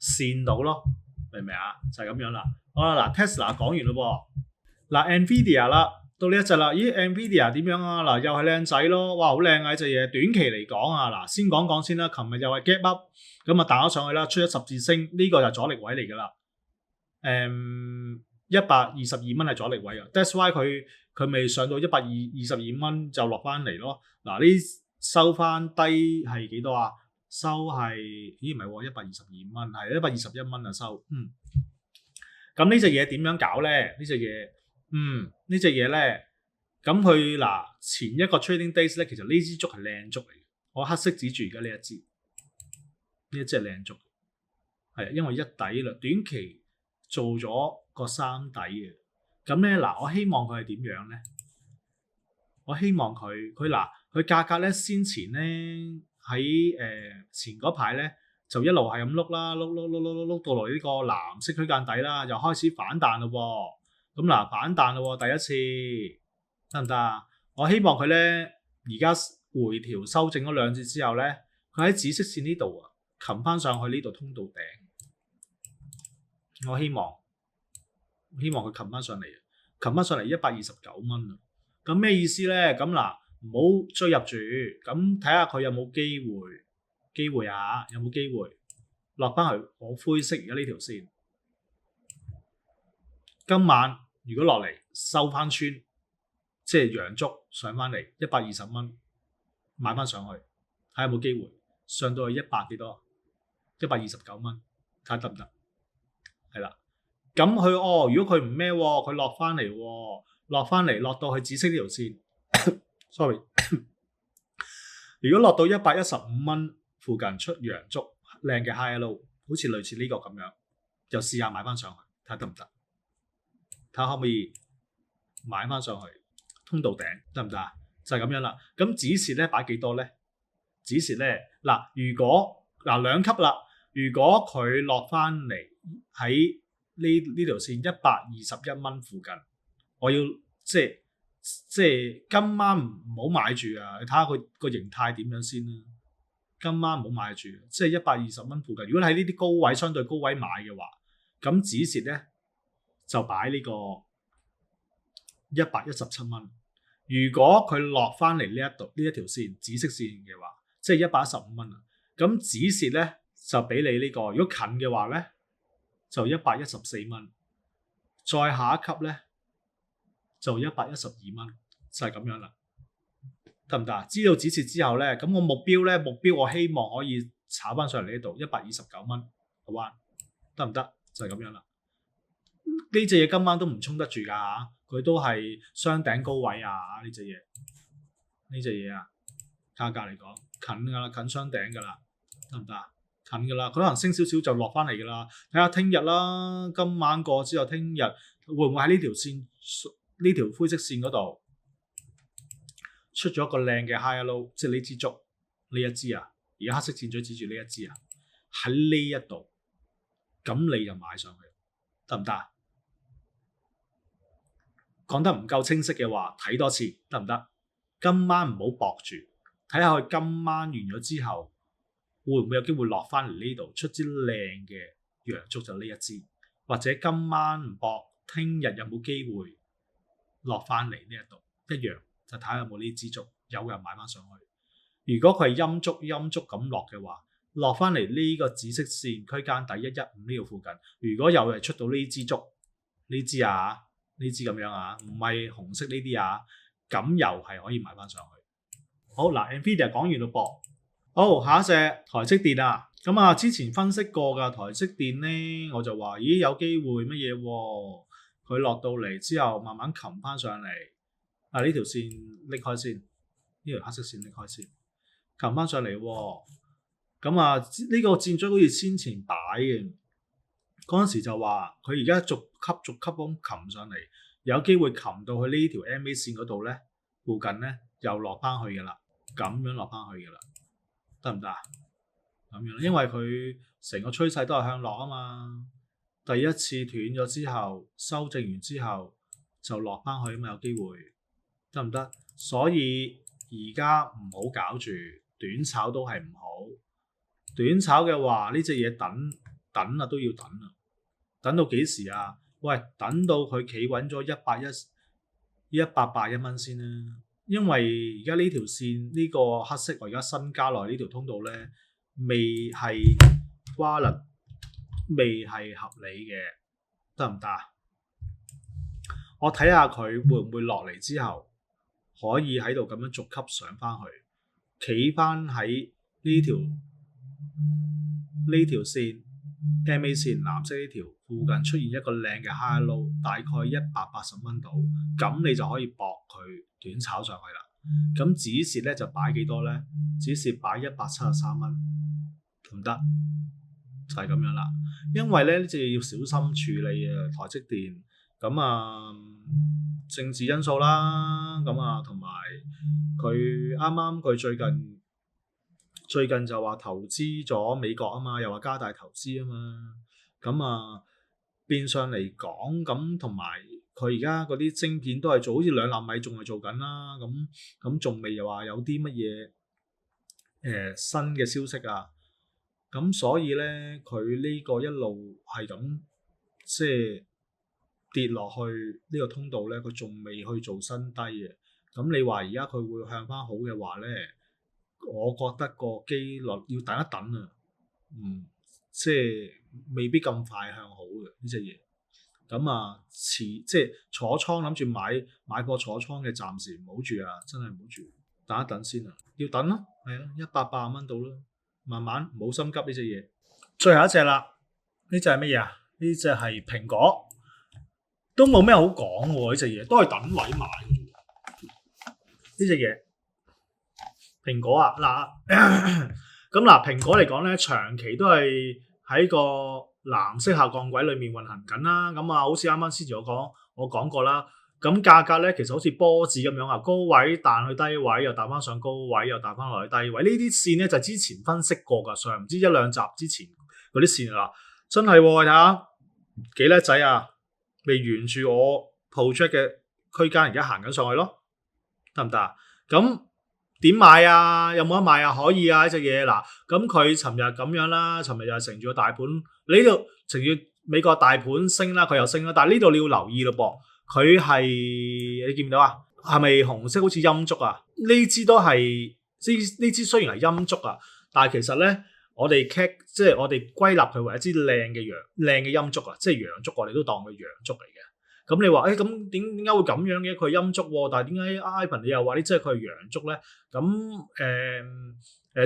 跣到咯，明唔明啊？就係咁樣啦。好啦，嗱 Tesla 講完咯噃，嗱 Nvidia 啦。到呢一隻啦，咦 Nvidia 點樣啊？嗱，又係靚仔咯，哇，好靚啊！呢隻嘢短期嚟講啊，嗱，先講先啦。琴日又係 gap up，咁彈咗上去啦，出咗十字星，呢個就係阻力位嚟噶啦。122蚊係阻力位啊 ，that's why 佢未上到122蚊就落翻嚟咯。嗱，呢收翻低係幾多啊？收係咦唔係喎，122蚊係121蚊啊收。咁呢隻嘢點樣搞咧？呢隻嘢。呢隻嘢咧，咁佢前一個 trading days 咧，其實呢支竹係靚竹嚟嘅。我黑色指住而家呢一支係靚竹，係因為一底啦，短期做咗個三底嘅。咁咧我希望佢係點樣咧？我希望佢價格咧先前咧喺前嗰排咧就一路係咁碌啦，碌到來呢個藍色區間底啦，又開始反彈咯喎。咁反彈咯，第一次得唔得啊？我希望佢咧而家回調修正咗2次之後咧，佢喺紫色線呢度啊，擒翻上去呢度通道頂。我希望佢擒翻上嚟129蚊啊！咁咩意思咧？咁唔好追入住，咁睇下佢有冇機會啊？有冇機會落翻去我灰色而家呢條線？今晚如果落嚟收翻穿，即係陽燭上翻嚟120蚊，買翻上去，睇下有冇機會上到去100幾多？129蚊，睇下得唔得？係啦，咁佢如果佢唔咩，佢落翻嚟，落到去紫色呢條線，sorry， 如果落到115蚊附近出陽燭，靚嘅 high low， 好似類似呢個咁樣，就試下買翻上去，睇下得唔得？睇下可唔可以買翻上去通道頂，得唔得啊？就係咁樣啦。咁止蝕咧擺幾多咧？止蝕咧如果2級啦，如果佢落翻嚟喺呢條線121蚊附近，我要即係今晚唔好買住啊！你睇下佢個形態點樣先啦。今晚唔好買住，即係120蚊附近。如果喺呢啲高位相對高位買嘅話，咁止蝕咧就擺呢個117蚊。如果佢落翻嚟呢一條線紫色線嘅話，即係115蚊啊。咁止蝕咧就俾你呢個，如果近嘅話咧就114蚊，再下一級咧就112蚊，就係咁樣啦。得唔得啊？知道止蝕之後咧，咁我目標我希望可以炒翻上嚟呢度129蚊，好嘛？得唔得？就係咁樣啦。呢隻嘢今晚都唔衝得住㗎嚇，佢都係雙頂高位啊！呢隻嘢啊，價格嚟講近㗎啦，近雙頂㗎啦，得唔得啊？近㗎啦，佢可能升少少就落翻嚟㗎啦。睇下聽日啦，今晚過之後，聽日會唔會喺呢條線呢條灰色線嗰度出咗一個靚嘅 high low， 即係呢支竹呢一支啊，而家黑色箭嘴指住呢一支啊，喺呢一度，咁你就買上去，得唔得啊？講得唔夠清晰嘅話，睇多次得唔得？今晚唔好搏住，睇下佢今晚完咗之後，會唔會有機會落翻嚟呢度出支靚嘅陽燭就呢一支，或者今晚唔搏，聽日有冇機會落翻嚟呢一度一樣，就睇下有冇呢支燭有人買翻上去。如果佢係陰燭咁落嘅話，落翻嚟呢個紫色線區間底115呢度附近，如果又係出到呢支燭呢支啊，呢支咁樣啊，唔係紅色呢啲啊，咁又係可以買翻上去。好嗱 ，Nvidia 講完咯噃。好，下一隻台積電啊，咁啊之前分析過㗎台積電咧，我就話咦有機會乜嘢喎？佢落到嚟之後慢慢擒翻上嚟，啊呢條線拎開先，呢條黑色線拎開先，擒翻上嚟喎。咁啊呢個箭嘴好似先前擺嘅。嗰陣時就話佢而家逐級咁擒上嚟，有機會擒到去呢條 MA 線嗰度咧，附近咧又落翻去嘅啦，咁樣落翻去嘅啦，得唔得啊？咁樣，因為佢成個趨勢都係向落啊嘛。第一次斷咗之後，修正完之後就落翻去啊嘛，有機會，得唔得？所以而家唔好搞住，短炒都係唔好。短炒嘅話，呢隻嘢等啊都要等啊。等到幾時啊？喂，等到佢企穩咗181蚊先啦。因為而家呢條線呢個黑色，我而家新加落呢條通道咧，未係瓜律，未係合理嘅，得唔得啊？我睇下佢會唔會落嚟之後，可以喺度咁樣逐級上翻去，企翻喺呢條線。MA 線藍色呢條附近出現一個靚嘅 high low， 大概180蚊度，咁你就可以搏佢短炒上去啦。咁止蝕咧就擺幾多咧？止蝕擺173蚊，唔得，就係咁樣啦。因為咧呢隻要小心處理啊，台積電咁啊政治因素啦，咁啊同埋佢啱啱佢最近就話投資咗美國啊嘛，又話加大投資啊嘛，咁啊變相嚟講，咁同埋佢而家嗰啲晶片都係做好似2納米仲係做緊啦，咁仲未又話有啲乜嘢新嘅消息啊，咁所以咧佢呢個一路係咁即係跌落去呢個通道咧，佢仲未去做新低嘅，咁你話而家佢會向翻好嘅話咧？我覺得個機率要等一等啊，即係未必咁快向好嘅呢隻嘢。咁啊，即係坐倉諗住買貨坐倉嘅，暫時唔好住啊，真係唔好住，等一等先啊，要等咯，係啊，180蚊到啦，慢慢唔好心急呢隻嘢。最後一隻啦，呢隻係乜嘢啊？呢隻係蘋果，都冇咩好講喎，呢隻嘢都係等位買嘅啫。呢隻嘢。蘋果啊，咁蘋果嚟講咧，長期都係喺個藍色下降軌裏面運行緊啦。咁啊，好似啱啱先前我講過啦。咁價格咧，其實好似波子咁樣啊，高位彈去低位，又彈翻上高位，又彈翻落去低位。呢啲線咧就之前分析過㗎，上唔知1-2集之前嗰啲線啊，真係喎，睇下幾叻仔啊！未沿住我 project 嘅區間而家行緊上去咯，得唔得啊？咁點買啊？有冇得買啊？可以啊！呢隻嘢嗱，咁佢尋日咁樣啦，尋日又係乘住個大盤，你呢度乘住美國大盤升啦，佢又升啦，但係呢度你要留意咯噃，佢係你見唔到啊？係咪紅色好似陰燭啊？呢支都係呢支雖然係陰燭啊，但係其實咧，我哋即係我哋歸納佢為一支靚嘅陰燭啊，即係陽燭，我哋都當佢陽燭嚟嘅。咁你話咁點解會咁樣嘅？佢係陰燭喎，但係點解 Ivan 你又話呢即係佢係陽燭咧？咁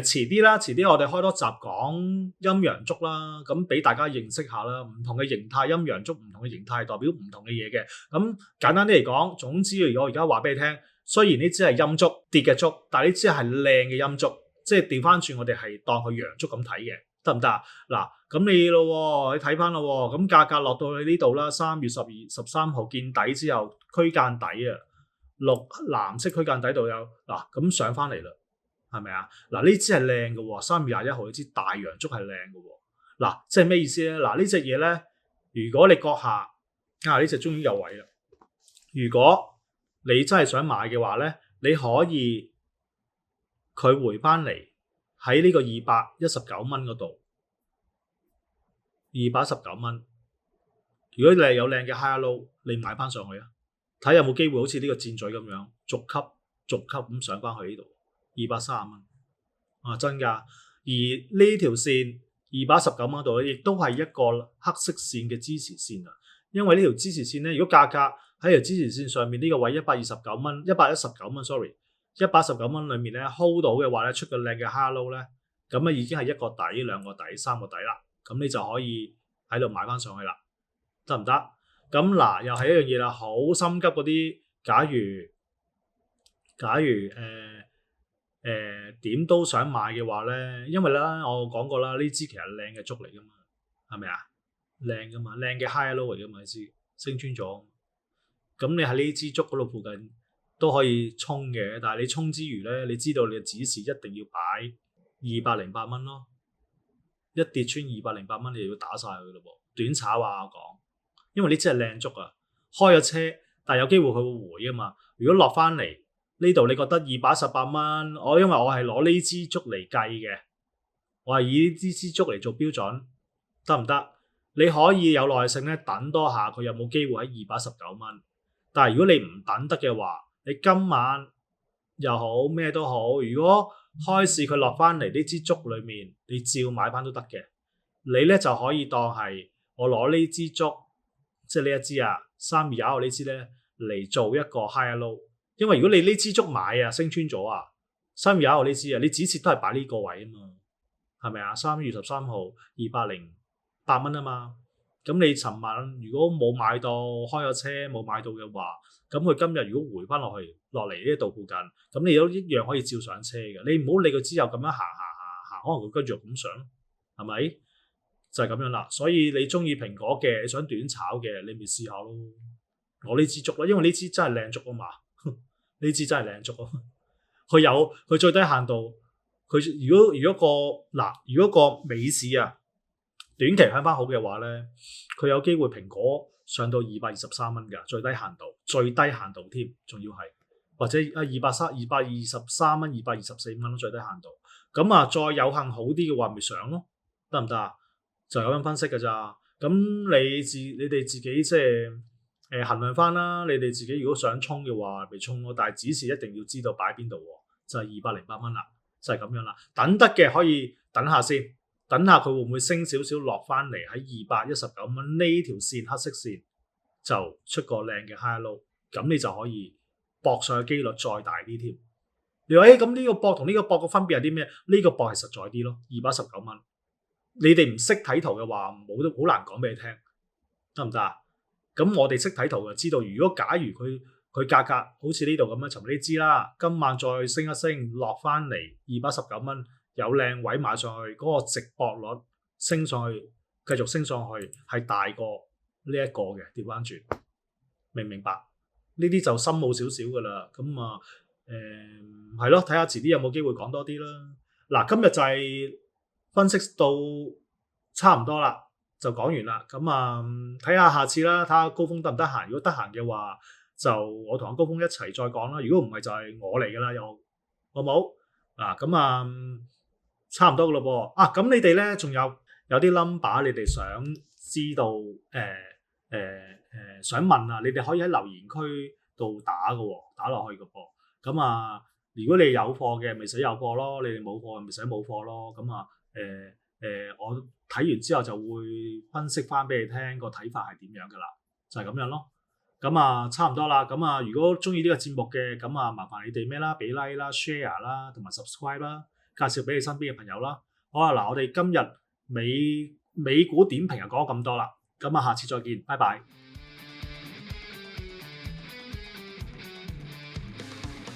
遲啲我哋開多集講陰陽燭啦，咁俾大家認識下啦。唔同嘅形態陰陽燭，唔同嘅形態代表唔同嘅嘢嘅。咁簡單啲嚟講，總之如果我而家話俾你聽，雖然呢支係陰燭跌嘅燭，但係呢支係靚嘅陰燭，即係調翻轉我哋係當佢陽燭咁睇嘅。得唔得啊？嗱，咁你咯，你睇翻咯，咁價格落到去呢度啦，3月13號見底之後，區間底啊，藍色區間底度有嗱，咁上翻嚟啦，係咪啊？嗱，呢支係靚嘅，3月21號呢支大陽燭係靚嘅，嗱，即係咩意思咧？嗱，呢隻嘢咧，如果你閣下呢隻終於有位啦，如果你真係想買嘅話咧，你可以佢回翻嚟。喺呢個219蚊嗰度，219蚊。如果你係有靚嘅 high low，你買翻上去啊，睇有冇機會好似呢個箭嘴咁樣，逐級咁上翻去呢度，230蚊啊，真㗎。而呢條線219蚊度咧，亦都係一個黑色線嘅支持線啊。因為呢條支持線咧，如果價格喺條支持線上面呢個位119蚊，119蚊，sorry。119蚊裏面咧 hold 到嘅話咧，出個靚嘅 high low 咧，咁啊已經係一個底、兩個底、三個底啦。咁你就可以喺度買翻上去啦，得唔得？咁嗱，又係一樣嘢啦。好心急嗰啲，假如點都想買嘅話咧，因為咧我講過啦，呢支其實靚嘅燭嚟噶嘛，係咪啊？靚噶嘛，靚嘅 high low 嚟噶嘛，呢支升穿咗。咁你喺呢支燭嗰度附近都可以衝嘅，但係你衝之餘咧，你知道你嘅指示一定要擺208蚊咯，一跌穿208蚊，你就要打晒佢咯噃。短炒啊，我講，因為呢支係靚燭啊，開咗車，但係有機會佢會回啊嘛。如果落翻嚟呢度，你覺得218蚊，因為我係攞呢支燭嚟計嘅，我係以呢支燭嚟做標準，得唔得？你可以有耐性咧，等多下佢有冇機會喺219蚊。但係如果你唔等得嘅話，你今晚又好咩都好，如果開市佢落翻嚟呢支燭裏面，你照買翻都得嘅。你咧就可以當係我攞呢支燭，即係呢一支啊，3月21號呢支咧嚟做一個 high low。因為如果你呢支燭買啊，升穿咗啊，3月21號呢支啊，你止蝕都係擺呢個位啊嘛，係咪啊？3月13號208蚊啊嘛。咁你尋晚如果冇買到，開咗車冇買到嘅話，咁佢今日如果回翻落嚟呢度附近，咁你都一樣可以照上車嘅。你唔好理佢之後咁樣行，可能會跟住咁上，係咪？就係咁樣啦。所以你中意蘋果嘅，你想短炒嘅，你咪試下咯。我呢支燭啦，因為呢支真係靚燭啊嘛，呢支真係靚燭啊。佢最低限度，佢如果個美市啊，短期向翻好嘅話咧，佢有機會蘋果上到223蚊㗎，最低限度添，仲要係或者223蚊、224蚊最低限度。咁啊，再有幸好啲嘅話，咪上咯，得唔得啊？就咁樣分析㗎咋。咁你哋自己即係衡量翻啦。你哋自己如果想衝嘅話，咪衝咯。但係指示一定要知道擺邊度，就係208蚊啦，就係咁樣啦。等得嘅可以等下先。等下佢會唔會升少少落翻嚟喺219蚊呢條線黑色線就出個靚嘅 high low， 咁你就可以搏上嘅機率再大啲添。你話咁呢個搏同呢個搏嘅分別係啲咩？呢個搏係實在啲咯，219蚊。你哋唔識睇圖嘅話，好難講俾你聽，得唔得啊？咁我哋識睇圖就知道，如果假如佢價格好似呢度咁樣，尋日呢支啦，今晚再升一升落翻嚟219蚊。有靚位買上去，嗰個值博率升上去，繼續升上去係大過呢一個嘅，調翻轉，明唔明白？呢啲就深奧少少噶啦。咁啊，係咯，睇下遲啲有冇機會講多啲啦。嗱，今日就係分析到差唔多啦，就講完啦。咁啊，睇下下次啦，睇下高峰得唔得閒。如果得閒嘅話，就我同阿高峰一齊再講啦。如果唔係，就係我嚟噶啦又。好冇？嗱咁啊，差唔多噶咯噃。啊，咁你哋咧仲有啲 number 你哋想知道想問啊，你哋可以喺留言區度打嘅喎，打落去嘅噃。咁啊，如果你有貨嘅，咪寫有貨咯；你哋冇貨，咪寫冇貨咯。咁啊，我睇完之後就會分析翻俾你聽個睇法係點樣噶啦，就係咁樣咯。咁啊，差唔多啦。咁啊，如果中意呢個節目嘅，咁啊，麻煩你哋咩啦，俾 like 啦、share 啦，同埋 subscribe 啦，介紹俾你身邊嘅朋友啦。好啊，嗱，我哋今日美股點評就講咗咁多啦。咁啊，下次再見，拜拜。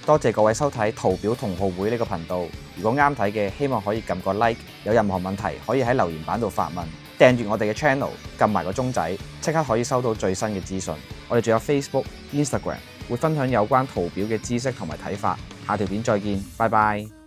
多謝各位收睇圖表同學會呢個頻道。如果啱睇嘅，希望可以撳個 like。有任何問題可以喺留言板度發問。訂閱我哋嘅 channel， 撳埋個鐘仔，即刻可以收到最新嘅資訊。我哋仲有 Facebook、Instagram， 會分享有關圖表嘅知識同埋睇法。下條片再見，拜拜。